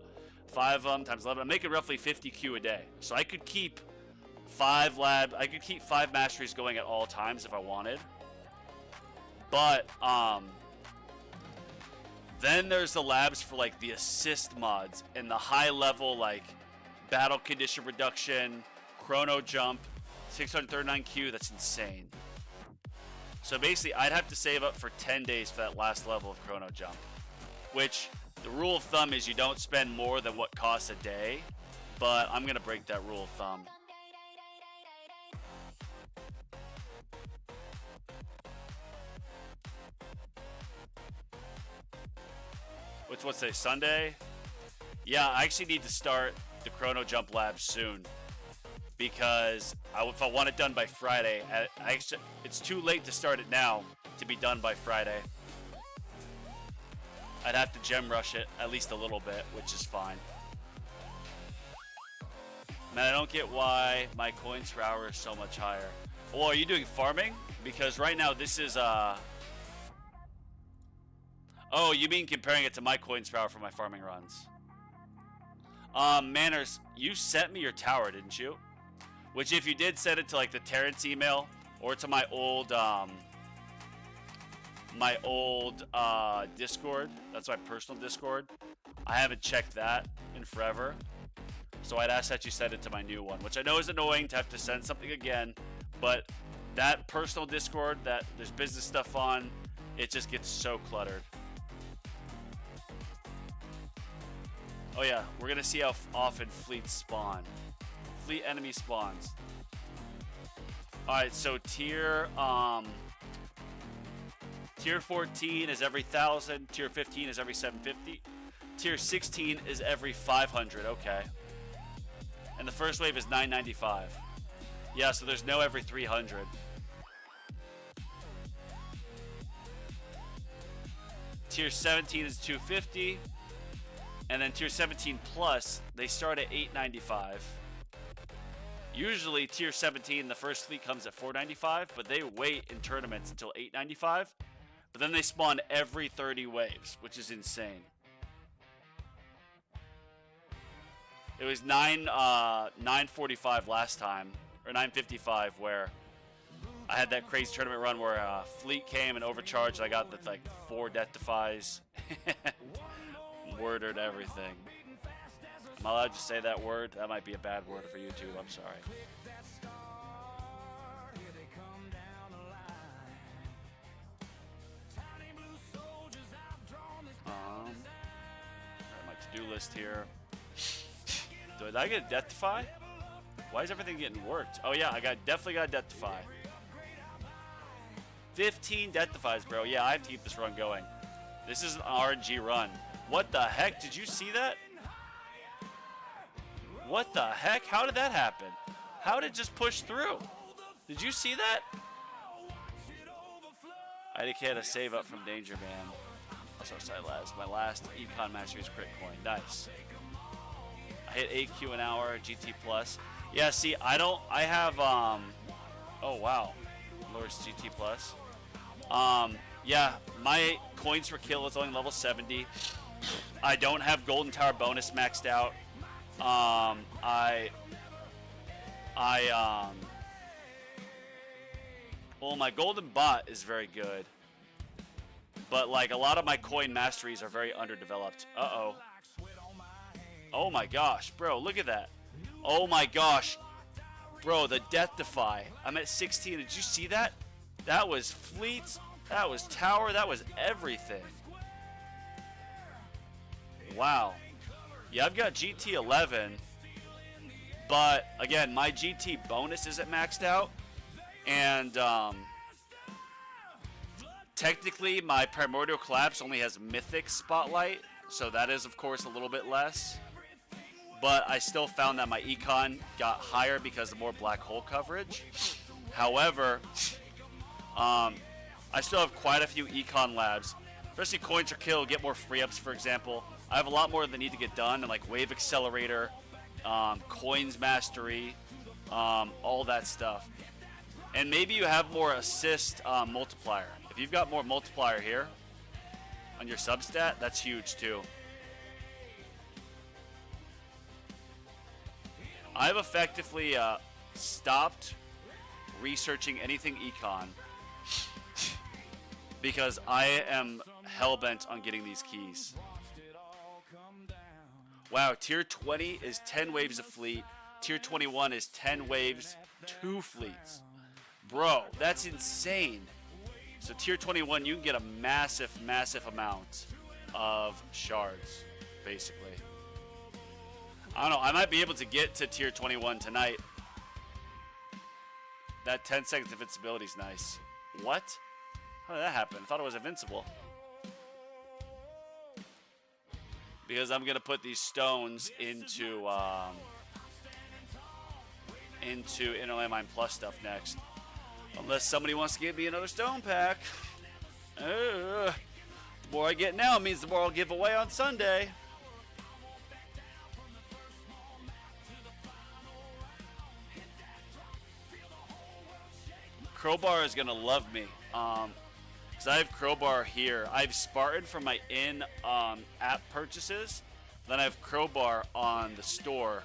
S1: 5 of them times 11. I'm making roughly 50 Q a day. So I could keep 5 masteries going at all times if I wanted. But then there's the labs for like the assist mods and the high level like battle condition reduction, chrono jump, 639 Q. That's insane. So basically, I'd have to save up for 10 days for that last level of Chrono Jump. Which, the rule of thumb is you don't spend more than what costs a day. But I'm going to break that rule of thumb. What's today? Sunday? Yeah, I actually need to start the Chrono Jump lab soon. Because if I want it done by Friday, it's too late to start it now to be done by Friday. I'd have to gem rush it at least a little bit, which is fine. Man, I don't get why my coins per hour is so much higher. Well, are you doing farming? Because right now this is Oh, you mean comparing it to my coins per hour for my farming runs? Manners, you sent me your tower, didn't you? Which, if you did, send it to like the Terrence email or to my old Discord. That's my personal Discord. I haven't checked that in forever, so I'd ask that you send it to my new one, which I know is annoying to have to send something again. But that personal Discord that there's business stuff on, it just gets so cluttered. Oh yeah, we're gonna see how often fleets spawn. Fleet enemy spawns. Alright, so tier 14 is every 1,000, tier 15 is every 750, tier 16 is every 500, okay. And the first wave is 995. Yeah, so there's no every 300. Tier 17 is 250, and then tier 17 plus, they start at 895. Usually tier 17, the first fleet comes at 495, but they wait in tournaments until 895. But then they spawn every 30 waves, which is insane. It was 945 last time, or 955, where I had that crazy tournament run where fleet came and overcharged. I got the like 4 death defies, murdered everything. Am I allowed to say that word? That might be a bad word for YouTube. I'm sorry. My to-do list here. Did I get a death defy? Why is everything getting worked? Oh yeah, definitely got a death defy. 15 death defies, bro. Yeah, I have to keep this run going. This is an RNG run. What the heck? Did you see that? What the heck? How did that happen? How did it just push through? Did you see that? I had to save up from Danger Man. Also, my last Econ Masteries crit coin. Nice. I hit 8Q an hour, GT Plus. Yeah, see, I have, oh wow. Lowers GT Plus. Yeah, my coins per kill is only level 70. I don't have Golden Tower bonus maxed out. Oh, my golden bot is very good, but like a lot of my coin masteries are very underdeveloped. Uh-oh. Oh my gosh, bro, look at that. Oh my gosh, bro, the death defy. I'm at 16. Did you see that? That was fleets, that was tower, that was everything. Wow. Yeah, I've got GT 11, But again, my GT bonus isn't maxed out, and technically my Primordial Collapse only has Mythic Spotlight, so that is of course a little bit less. But I still found that my econ got higher because of more black hole coverage. However, I still have quite a few econ labs, especially Coins or Kill, get more free ups, for example. I have a lot more that need to get done, and like Wave Accelerator, Coins Mastery, all that stuff. And maybe you have more assist multiplier. If you've got more multiplier here on your substat, that's huge too. I've effectively stopped researching anything econ because I am hell-bent on getting these keys. Wow, tier 20 is 10 waves of fleet. Tier 21 is 10 waves, 2 fleets. Bro, that's insane. So tier 21, you can get a massive, massive amount of shards, basically. I don't know, I might be able to get to tier 21 tonight. That 10 seconds of invincibility is nice. What? How did that happen? I thought it was invincible. Because I'm gonna put these stones into Inner Landmine Plus stuff next. Unless somebody wants to give me another stone pack. The more I get now means the more I'll give away on Sunday. Crowbar is gonna love me. Because I have Crowbar here. I have Spartan for my in-app purchases. Then I have Crowbar on the store.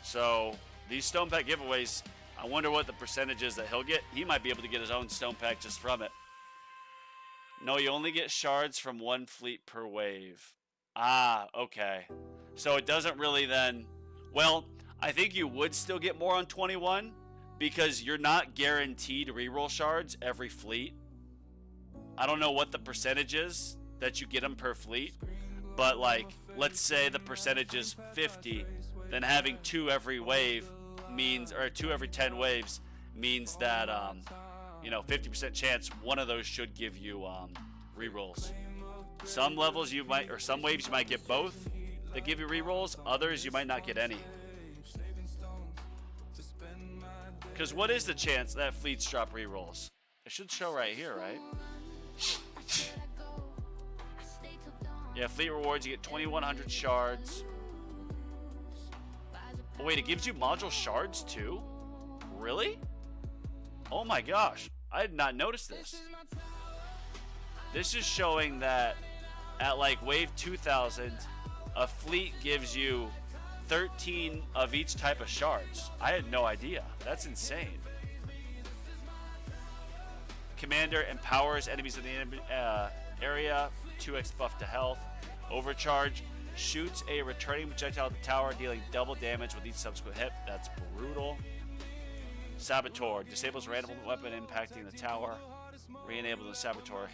S1: So these Stone Pack giveaways, I wonder what the percentage is that he'll get. He might be able to get his own Stone Pack just from it. No, you only get shards from 1 fleet per wave. Ah, okay. So it doesn't really then... Well, I think you would still get more on 21 because you're not guaranteed reroll shards every fleet. I don't know what the percentage is that you get them per fleet, but like, let's say the percentage is 50, then having 2 every wave means, or 2 every 10 waves means that, 50% chance one of those should give you rerolls. Some levels you might, or some waves you might get both that give you rerolls, others you might not get any. Because what is the chance that fleets drop rerolls? It should show right here, right? Yeah, fleet rewards, you get 2,100 shards. Oh wait, it gives you module shards too? Really? Oh my gosh, I did not notice this. This is showing that at like wave 2000, a fleet gives you 13 of each type of shards. I had no idea. That's insane. Commander empowers enemies in the area, 2x buff to health. Overcharge shoots a returning projectile at the tower, dealing double damage with each subsequent hit. That's brutal. Saboteur disables random weapon impacting the tower. Re-enables the Saboteur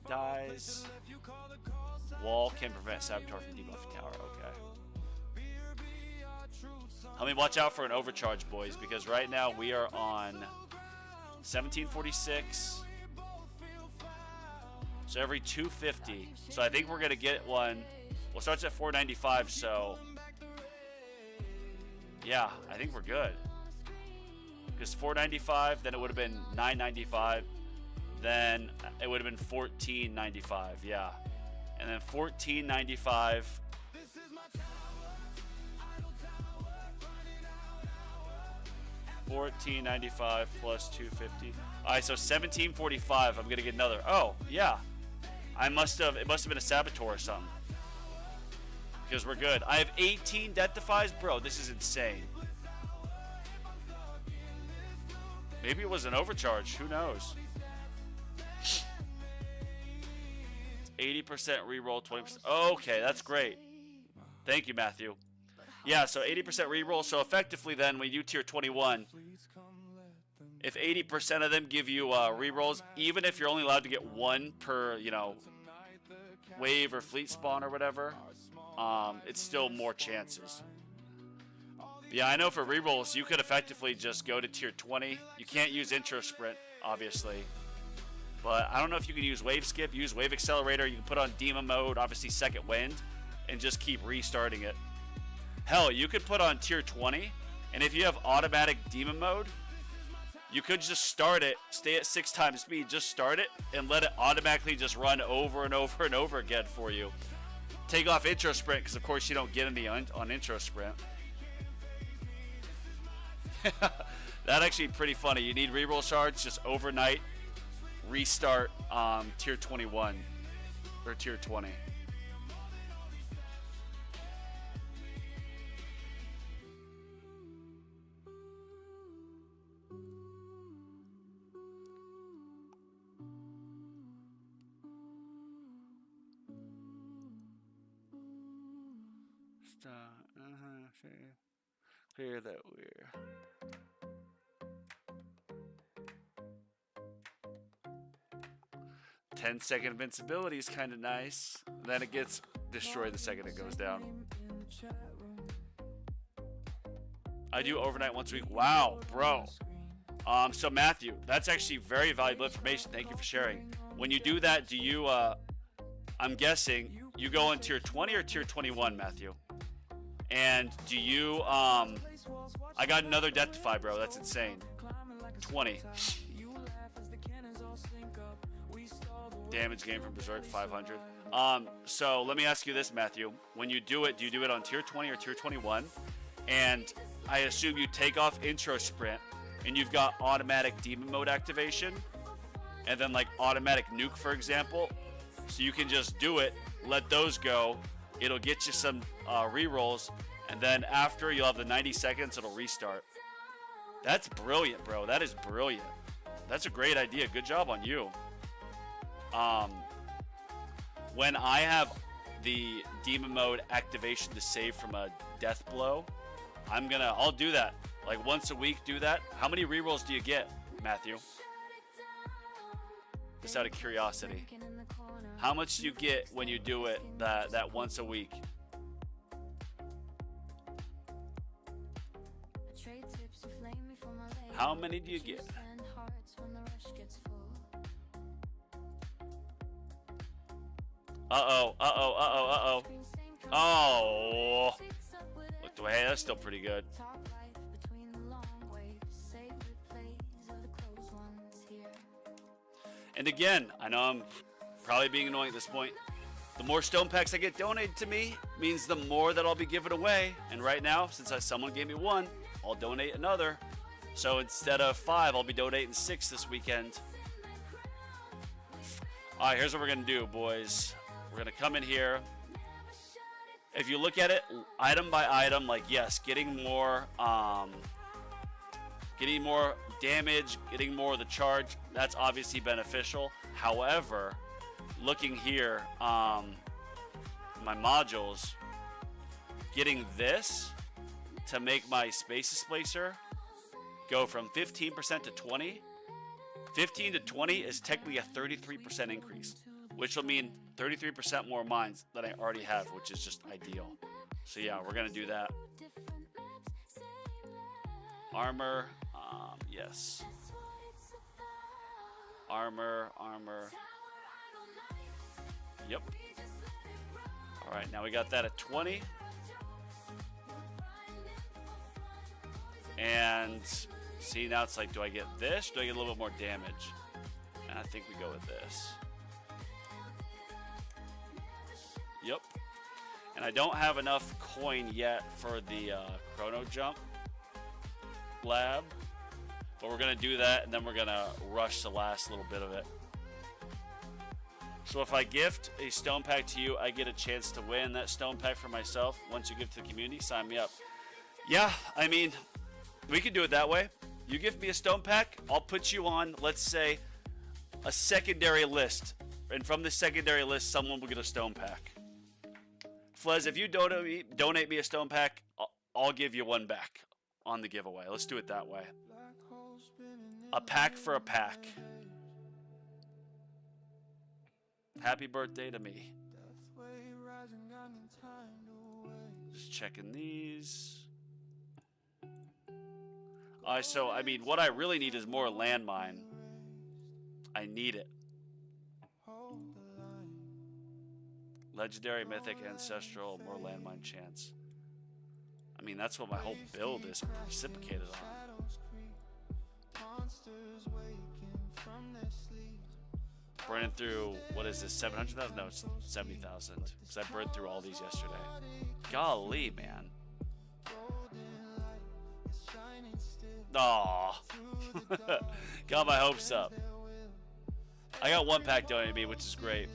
S1: dies. Wall can prevent Saboteur from debuffing tower. Okay. Let me watch out for an overcharge, boys, because right now we are on 1746. So every 250. So I think we're going to get one. Well, it starts at 495, so yeah, I think we're good. Because 495, then it would have been 995, then it would have been 1495, yeah. And then 1495. $14.95 plus 250. All right, so 1745. I'm gonna get another. Oh yeah, it must have been a Saboteur or something. Because we're good. I have 18 Death Defies, bro. This is insane. Maybe it was an overcharge. Who knows? 80% reroll, 20%. Okay, that's great. Thank you, Matthew. Yeah, so 80% reroll. So effectively, then when you tier 21, if 80% of them give you rerolls, even if you're only allowed to get 1 per, wave or fleet spawn or whatever, it's still more chances. Yeah, I know for rerolls, you could effectively just go to tier 20. You can't use intro sprint, obviously. But I don't know if you can use wave skip, use wave accelerator. You can put on demon mode, obviously second wind, and just keep restarting it. Hell, you could put on tier 20, and if you have automatic demon mode, you could just start it, stay at 6 times speed, just start it, and let it automatically just run over and over and over again for you. Take off intro sprint, because of course you don't get any on intro sprint. That actually pretty funny. You need reroll shards, just overnight, restart tier 21 or tier 20. Clear that we're 10-second invincibility is kind of nice. Then it gets destroyed the second it goes down. I do overnight once a week. Wow, bro. So Matthew, that's actually very valuable information. Thank you for sharing. When you do that, do you, I'm guessing, you go in tier 20 or tier 21, Matthew? And do you, I got another death defy, bro. That's insane. 20. Damage gain from Berserk, 500. So let me ask you this, Matthew. When you do it, do you do it on tier 20 or tier 21? And I assume you take off intro sprint, and you've got automatic demon mode activation, and then like automatic nuke, for example. So you can just do it, let those go. It'll get you some rerolls, and then after you'll have the 90 seconds, it'll restart. That's brilliant, bro. That is brilliant. That's a great idea. Good job on you. When I have the demon mode activation to save from a death blow, I'll do that. Like once a week, do that. How many rerolls do you get, Matthew? Just out of curiosity. How much do you get when you do it that once a week? How many do you get? Uh-oh. Oh. Look the way, hey, that's still pretty good. And again, I know I'm probably being annoying at this point. The more stone packs I get donated to me means the more that I'll be giving away. And right now, since someone gave me 1, I'll donate another. So instead of 5, I'll be donating 6 this weekend. All right, here's what we're going to do, boys. We're going to come in here. If you look at it item by item, like, yes, getting more damage, getting more of the charge, that's obviously beneficial. However, looking here, my modules, getting this to make my space displacer go from 15% to 20. 15 to 20 is technically a 33% increase, which will mean 33% more mines than I already have, which is just ideal. So yeah, we're gonna do that. Armor, yes. Armor. Yep. All right, now we got that at 20. And see, now it's like, do I get this? Do I get a little bit more damage? And I think we go with this. Yep. And I don't have enough coin yet for the chrono jump lab, but we're gonna do that, and then we're gonna rush the last little bit of it. So if I gift a stone pack to you, I get a chance to win that stone pack for myself. Once you give to the community, sign me up. Yeah, I mean, we could do it that way. You give me a stone pack, I'll put you on, let's say, a secondary list. And from the secondary list, someone will get a stone pack. Flez, if you donate me a stone pack, I'll give you one back on the giveaway. Let's do it that way. A pack for a pack. Happy birthday to me. Just checking these. So, I mean, what I really need is more landmine. I need it. Legendary, mythic, ancestral, more landmine chance. I mean, that's what my whole build is reciprocated on. Burning through, what is this, 700,000? No, it's 70,000. Because I burned through all these yesterday. Golly, man. Aw. Got my hopes up. I got one pack donated to me, which is great.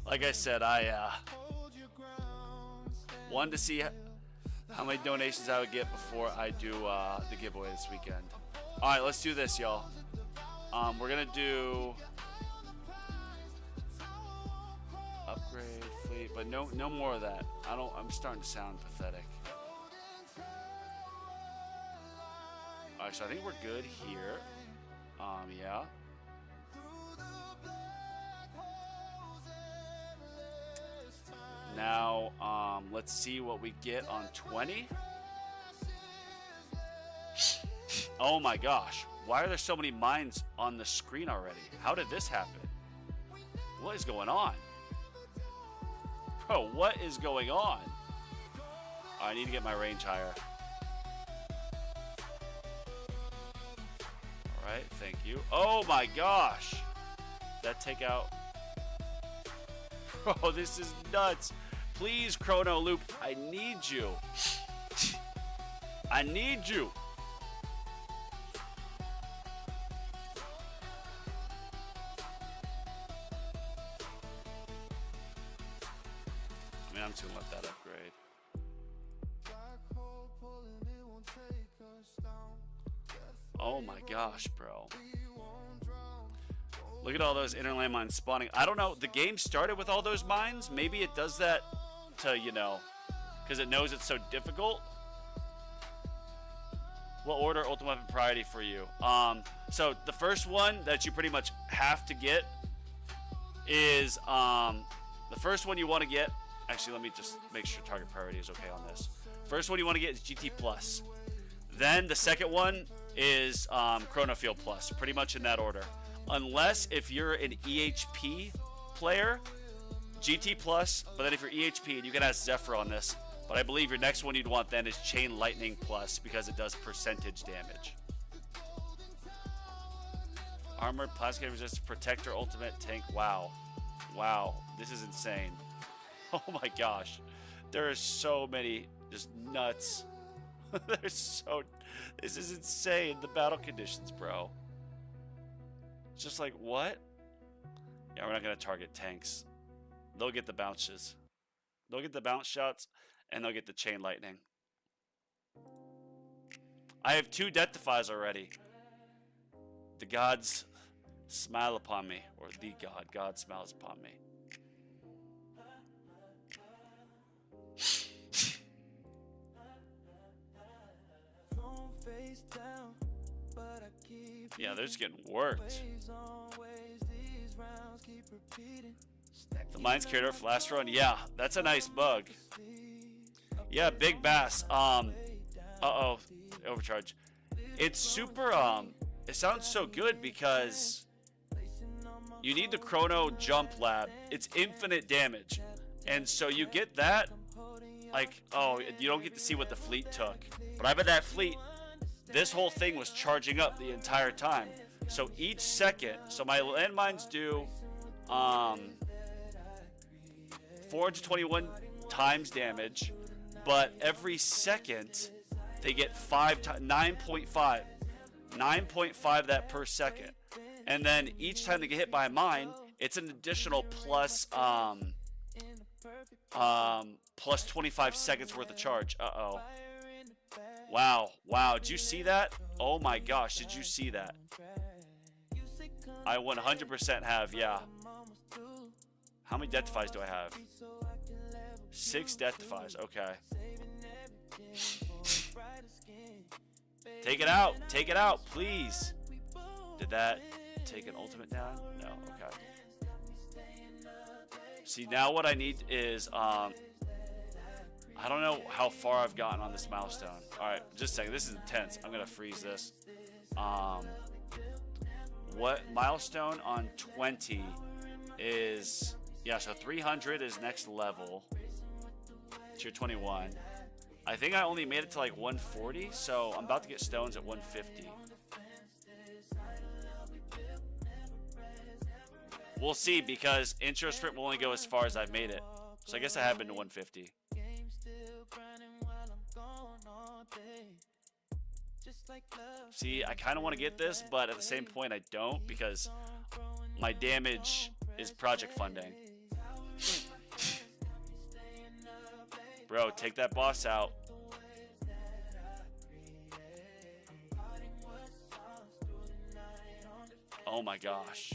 S1: Like I said, I wanted to see how many donations I would get before I do the giveaway this weekend. All right, let's do this, y'all. We're gonna do upgrade fleet, but no more of that. I'm starting to sound pathetic. All right, so I think we're good here. Yeah. Now, let's see what we get on 20. Oh my gosh. Why are there so many mines on the screen already? How did this happen? What is going on? Bro, what is going on? I need to get my range higher. Alright, thank you. Oh my gosh. That take out. Bro, this is nuts. Please, Chrono Loop, I need you. I need you. I mean, I'm just gonna let that upgrade. Oh my gosh, bro. Look at all those inner landmines spawning. I don't know. The game started with all those mines. Maybe it does that to, you know, because it knows it's so difficult. What order ultimate weapon priority for you? So the first one that you pretty much have to get is the first one you want to get. Actually, let me just make sure target priority is okay on this. First one you want to get is GT Plus. Then the second one is Chronofield Plus, pretty much in that order. Unless if you're an EHP player, GT Plus, but then if you're EHP, and you can ask Zephyr on this, but I believe your next one you'd want then is Chain Lightning Plus because it does percentage damage. Armored, plastic resistance, protector, ultimate, tank. Wow. Wow. This is insane. Oh my gosh. There are so many just nuts. This is insane. The battle conditions, bro. It's just like, what? Yeah, we're not going to target tanks. They'll get the bounces. They'll get the bounce shots, and they'll get the chain lightning. I have 2 death defies already. The gods smile upon me. Or the God smiles upon me. Yeah, they're just getting worked. The mines carried over for last run. Yeah, that's a nice bug. Yeah, Big Bass. Uh-oh. Overcharge. It's super, it sounds so good because you need the Chrono Jump Lab. It's infinite damage. And so you get that, like, oh, you don't get to see what the fleet took. But I bet that fleet, this whole thing was charging up the entire time. So each second, so my landmines do 421 times damage, but every second they get 9.5 that per second. And then each time they get hit by a mine, it's an additional plus 25 seconds worth of charge. Uh-oh. Wow. Did you see that? Oh my gosh, did you see that? I 100% have, yeah. How many death defies do I have? 6 death defies, okay. Take it out, please. Did that take an ultimate down? No, okay. See, now what I need is, I don't know how far I've gotten on this milestone. All right, just a second. This is intense. I'm gonna freeze this. What milestone on 20 is? Yeah, so 300 is next level. Tier 21. I think I only made it to like 140, so I'm about to get stones at 150. We'll see, because intro sprint will only go as far as I've made it. So I guess I have been to 150. See, I kind of want to get this, but at the same point I don't, because my damage is project funding. Bro, take that boss out. Oh my gosh.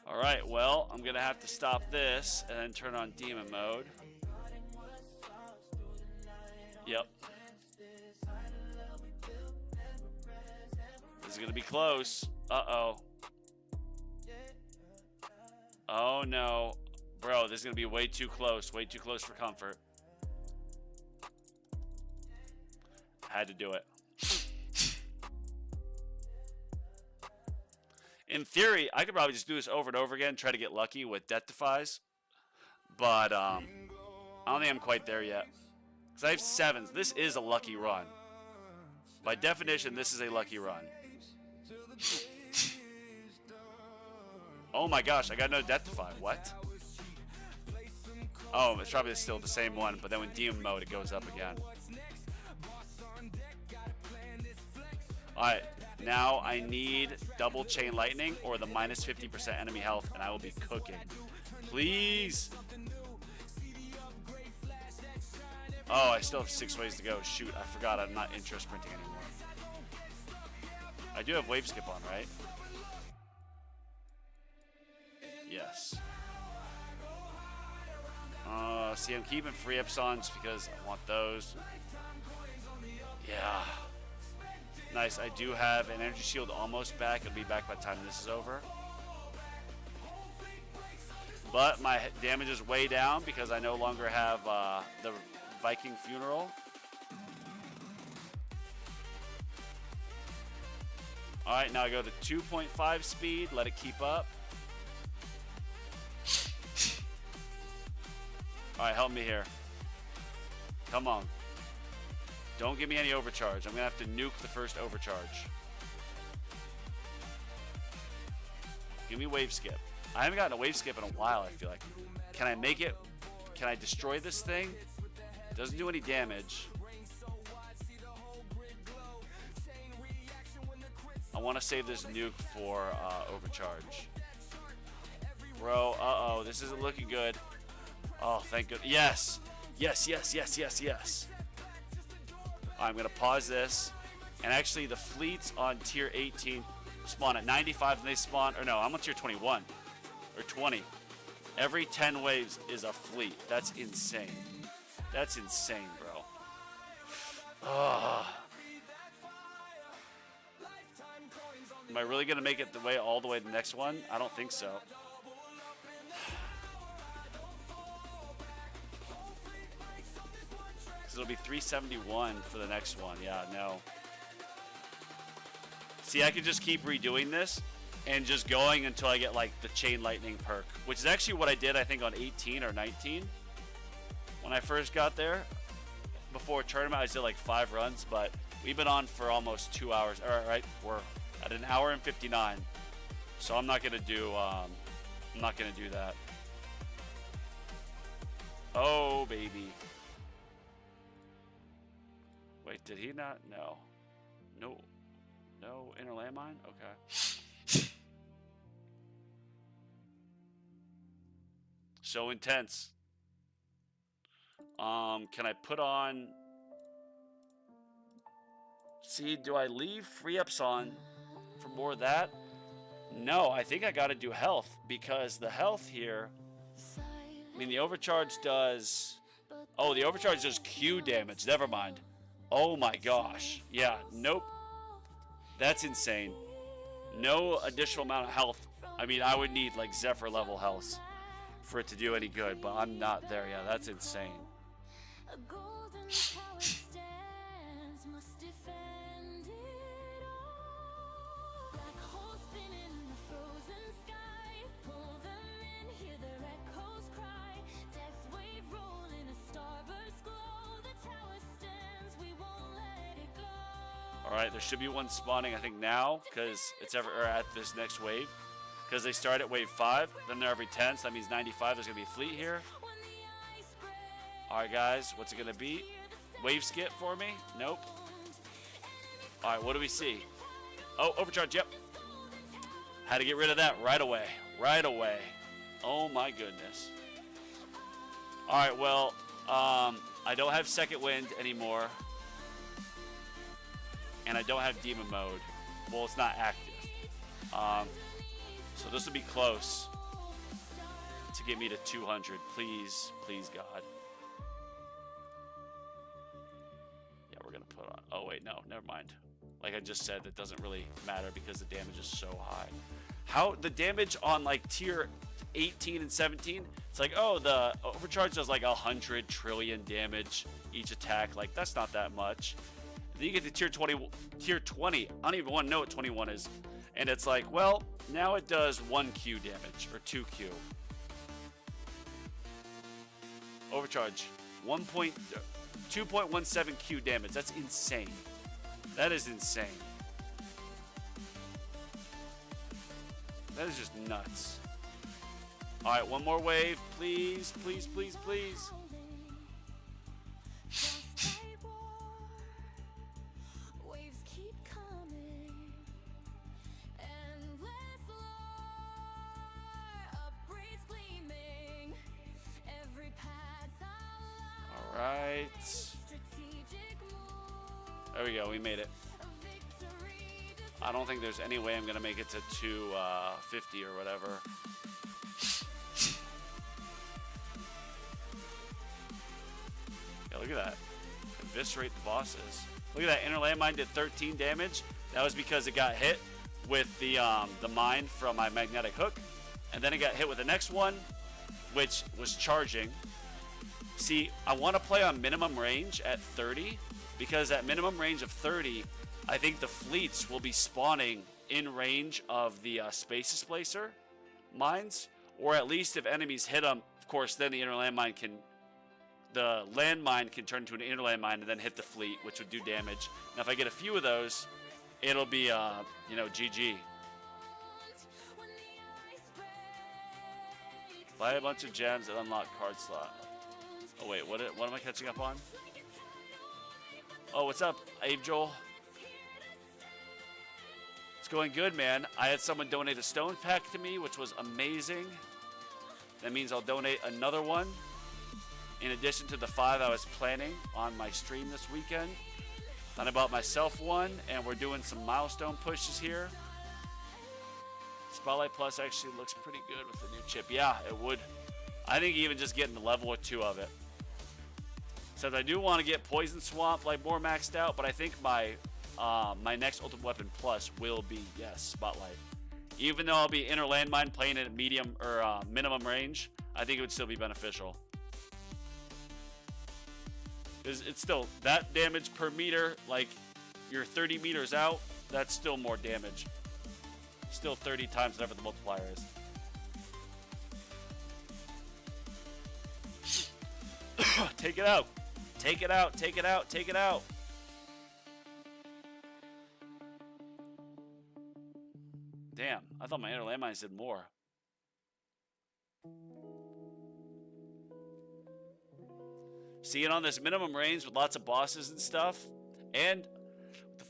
S1: Alright, well, I'm going to have to stop this and then turn on demon mode. Yep. This is going to be close. Uh-oh. Oh, no. Bro, this is going to be way too close. Way too close for comfort. Had to do it. In theory, I could probably just do this over and over again, try to get lucky with death defies. But I don't think I'm quite there yet. Because I have 7s. This is a lucky run. By definition, this is a lucky run. Oh my gosh, I got no death defy. What? Oh, it's probably still the same one, but then when demon mode, it goes up again. Alright, now I need double chain lightning or the minus 50% enemy health, and I will be cooking. Please! Oh, I still have 6 ways to go. Shoot, I forgot I'm not intro sprinting anymore. I do have wave skip on, right? Yes. See, I'm keeping free ups on just because I want those. Yeah. Nice. I do have an energy shield almost back. It'll be back by the time this is over. But my damage is way down because I no longer have the Viking funeral. Alright, now I go to 2.5 speed. Let it keep up. Alright, help me here. Come on. Don't give me any overcharge. I'm going to have to nuke the first overcharge. Give me wave skip. I haven't gotten a wave skip in a while, I feel like. Can I make it? Can I destroy this thing? Doesn't do any damage. I want to save this nuke for overcharge. Bro, uh-oh. This isn't looking good. Oh, thank goodness. Yes. Yes, yes, yes, yes, yes. I'm going to pause this. And actually, the fleets on tier 18 spawn at 95 and they spawn. Or no, I'm on tier 21. Or 20. Every 10 waves is a fleet. That's insane. That's insane, bro. Ugh. Am I really going to make it the way all the way to the next one? I don't think so. It'll be 371 for the next one. Yeah, no. See, I could just keep redoing this and just going until I get like the chain lightning perk, which is actually what I did, I think, on 18 or 19 when I first got there. Before tournament, I did like 5 runs, but we've been on for almost 2 hours. All right, we're at an hour and 59, so I'm not gonna do that. Oh baby. Wait, did he not? No. No inner landmine? Okay. So intense. Can I put on... See, do I leave free ups on for more of that? No, I think I gotta do health, because the health here... I mean, the overcharge does... Oh, the overcharge does Q damage. Never mind. Oh my gosh. Yeah, nope. That's insane. No additional amount of health I mean, I would need like Zephyr level health for it to do any good, but I'm not there yet. That's insane.
S2: A golden tower stands, must defend it all. Black holes spin in the frozen sky. Pull them in, hear their echoes cry. Death wave roll in a starburst glow. The tower stands, we won't let it go.
S1: All right, there should be one spawning, I think now, because it's ever or at this next wave. Because they start at wave 5, then they're every 10, so that means 95. There's gonna be a fleet here.
S2: When the ice breaks,
S1: All right, guys, what's it gonna be? Wave skip for me? Nope. All right, what do we see? Oh, overcharge. Yep. Had to get rid of that right away. Right away. Oh my goodness. All right, well, I don't have second wind anymore, and I don't have demon mode. Well, it's not active. So this will be close to get me to 200. Please, please, God. Yeah, we're gonna put on. Oh wait, no, never mind. Like I just said, that doesn't really matter because the damage is so high. How the damage on like tier 18 and 17? It's like, oh, the overcharge does like 100 trillion damage each attack. Like that's not that much. Then you get to tier 20. Tier 20. I don't even want to know what 21 is. And it's like, well, now it does 1Q damage, or 2Q. Overcharge, 2.17 Q damage. That's insane. That is insane. That is just nuts. All right, one more wave, please, please, please, please.
S2: waves keep coming. Endless lore, upgrades gleaming. Every path's
S1: All right.
S2: strategic move.
S1: There we go, we made it.
S2: Victory
S1: I don't think there's any way I'm gonna make it to 250 or whatever. Yeah, look at that. Eviscerate the bosses. Look at that. Inner landmine did 13 damage. That was because it got hit with the mine from my magnetic hook, and then it got hit with the next one, which was charging. See, I want to play on minimum range at 30 because at minimum range of 30, I think the fleets will be spawning in range of the space displacer mines, or at least if enemies hit them, of course, then the landmine can turn into an inner landmine and then hit the fleet, which would do damage. Now, if I get a few of those, it'll be, GG.
S2: when the ice breaks.
S1: Buy a bunch of gems that unlock card slot. Oh wait, what am I catching up on? Oh, what's up, Abe Joel? It's going good, man. I had someone donate a stone pack to me, which was amazing. That means I'll donate another one in addition to the 5 I was planning on my stream this weekend. Then I bought myself one, and we're doing some milestone pushes here. Spotlight Plus actually looks pretty good with the new chip. Yeah, it would. I think even just getting the level or 2 of it. Says I do want to get Poison Swamp like more maxed out, but I think my my next Ultimate Weapon Plus will be, yes, Spotlight. Even though I'll be inner landmine playing it at medium or minimum range, I think it would still be beneficial. Because it's still that damage per meter, like you're 30 meters out, that's still more damage. Still 30 times whatever the multiplier is. Take it out. Take it out. Take it out. Take it out. Damn, I thought my inner landmines did more. See it on this minimum range with lots of bosses and stuff, and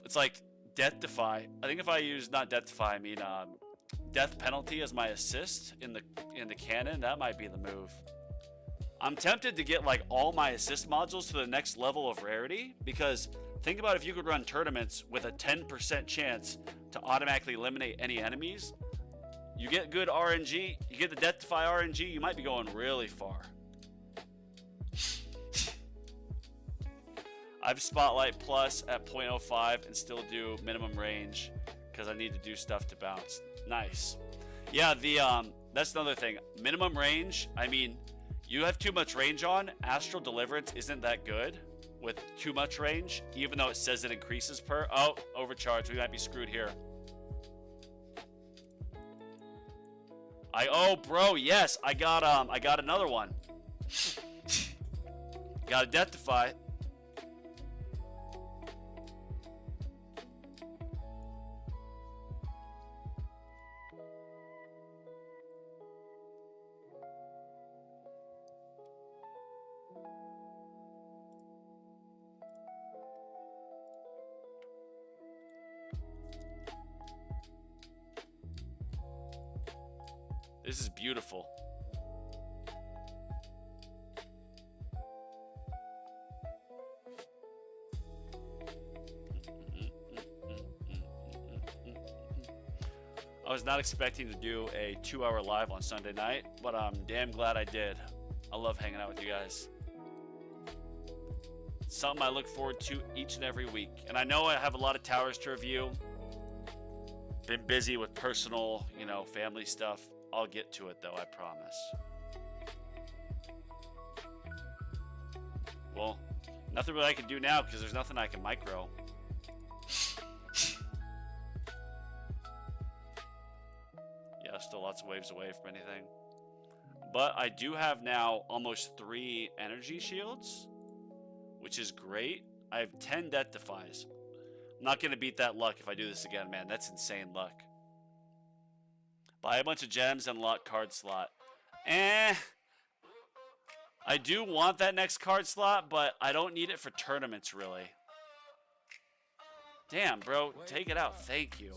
S1: it's like Death Defy. I think if I use not Death Defy, I mean Death Penalty as my assist in the cannon, that might be the move. I'm tempted to get like all my assist modules to the next level of rarity, because think about if you could run tournaments with a 10% chance to automatically eliminate any enemies. You get good RNG, you get the Death Defy RNG, you might be going really far. I have Spotlight Plus at 0.05 and still do minimum range because I need to do stuff to bounce. Nice. Yeah, that's another thing. Minimum range. I mean, you have too much range on. Astral Deliverance isn't that good with too much range, even though it says it increases per. Oh, overcharge. We might be screwed here. Oh, bro, yes, I got another one. Got a Death Defy. This is beautiful. I was not expecting to do a 2-hour live on Sunday night, but I'm damn glad I did. I love hanging out with you guys. It's something I look forward to each and every week. And I know I have a lot of towers to review. Been busy with personal, family stuff. I'll get to it though, I promise. Well, nothing really I can do now because there's nothing I can micro. Yeah, still lots of waves away from anything. But I do have now almost 3 energy shields, which is great. I have 10 Death Defies. I'm not going to beat that luck if I do this again, man. That's insane luck. Buy a bunch of gems and unlock card slot. I do want that next card slot, but I don't need it for tournaments, really. Damn, bro. Take it out. Thank you.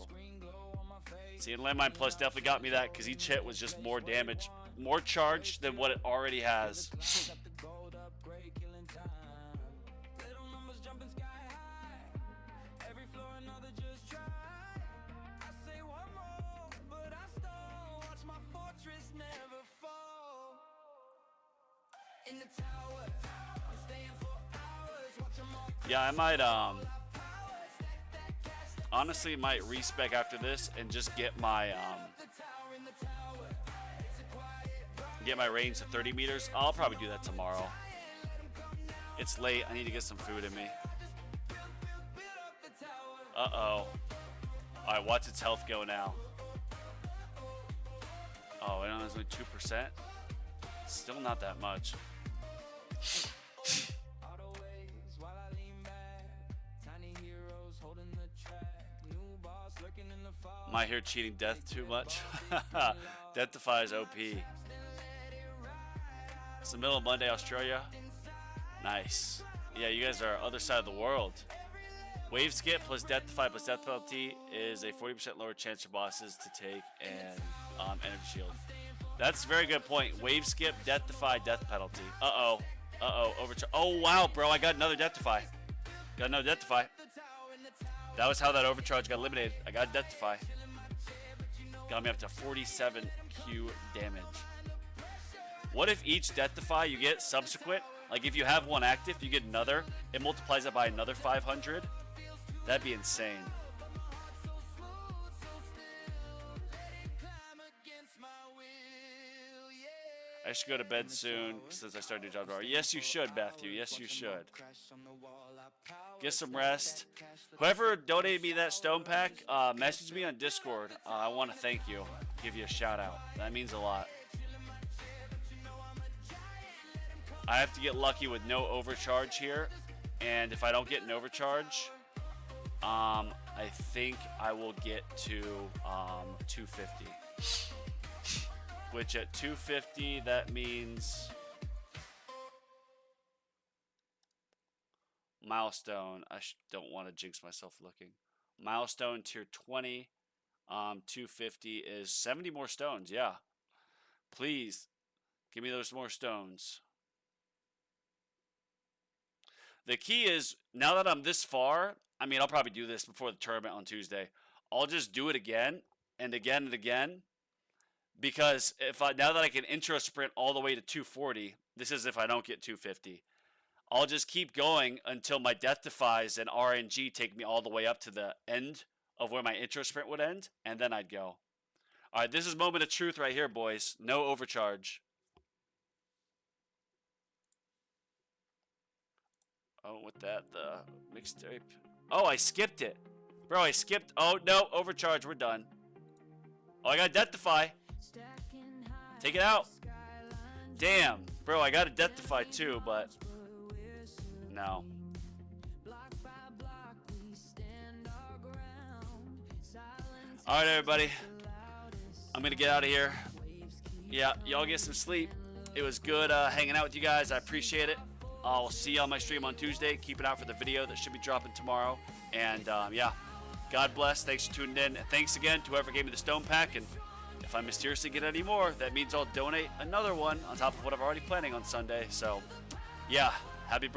S1: See, and Landmine Plus definitely got me that because each hit was just more damage, more charge than what it already has. Yeah, I might honestly might respec after this and just get my range to 30 meters. I'll probably do that tomorrow. It's late. I need to get some food in me. Uh-oh. Alright, watch its health go now. Oh, it was only 2%. Still not that much. Am I here cheating death too much? Death defies OP. It's the middle of Monday, Australia. Nice. Yeah, you guys are other side of the world. Wave skip plus death defy plus death penalty is a 40% lower chance for bosses to take an energy shield. That's a very good point. Wave skip, death defy, death penalty. Uh-oh. Uh-oh. Overcharge. Oh, wow, bro. I got another death defy. Got another death defy. That was how that overcharge got eliminated. I got death defy. Got me up to 47 Q damage. What if each death defy you get subsequent, like if you have one active, you get another, it multiplies it by another 500? That'd be insane. I should go to bed soon since I started a new job tomorrow. Yes, you should, Matthew. Yes, you should. Get some rest. Whoever donated me that stone pack, message me on Discord. I want to thank you. Give you a shout out. That means a lot. I have to get lucky with no overcharge here. And if I don't get an overcharge, I think I will get to 250. Which at 250, that means Milestone. I don't want to jinx myself looking. Milestone tier 20. 250 is 70 more stones. Yeah. Please give me those more stones. The key is, now that I'm this far, I mean, I'll probably do this before the tournament on Tuesday. I'll just do it again and again and again. Because now that I can intro sprint all the way to 240, this is if I don't get 250. I'll just keep going until my death defies and RNG take me all the way up to the end of where my intro sprint would end, and then I'd go. All right, this is moment of truth right here, boys. No overcharge. Oh, with that, the mixtape. Oh, I skipped it. Bro, I skipped. Oh, no, overcharge. We're done. Oh, I got Deathify. Take it out. Damn. Bro, I got a Deathify too, but no. All right, everybody. I'm going to get out of here. Yeah, y'all get some sleep. It was good hanging out with you guys. I appreciate it. I'll see you on my stream on Tuesday. Keep an eye out for the video that should be dropping tomorrow. And yeah, God bless. Thanks for tuning in. Thanks again to whoever gave me the stone pack. And if I mysteriously get any more, that means I'll donate another one on top of what I'm already planning on Sunday. So yeah, happy birthday.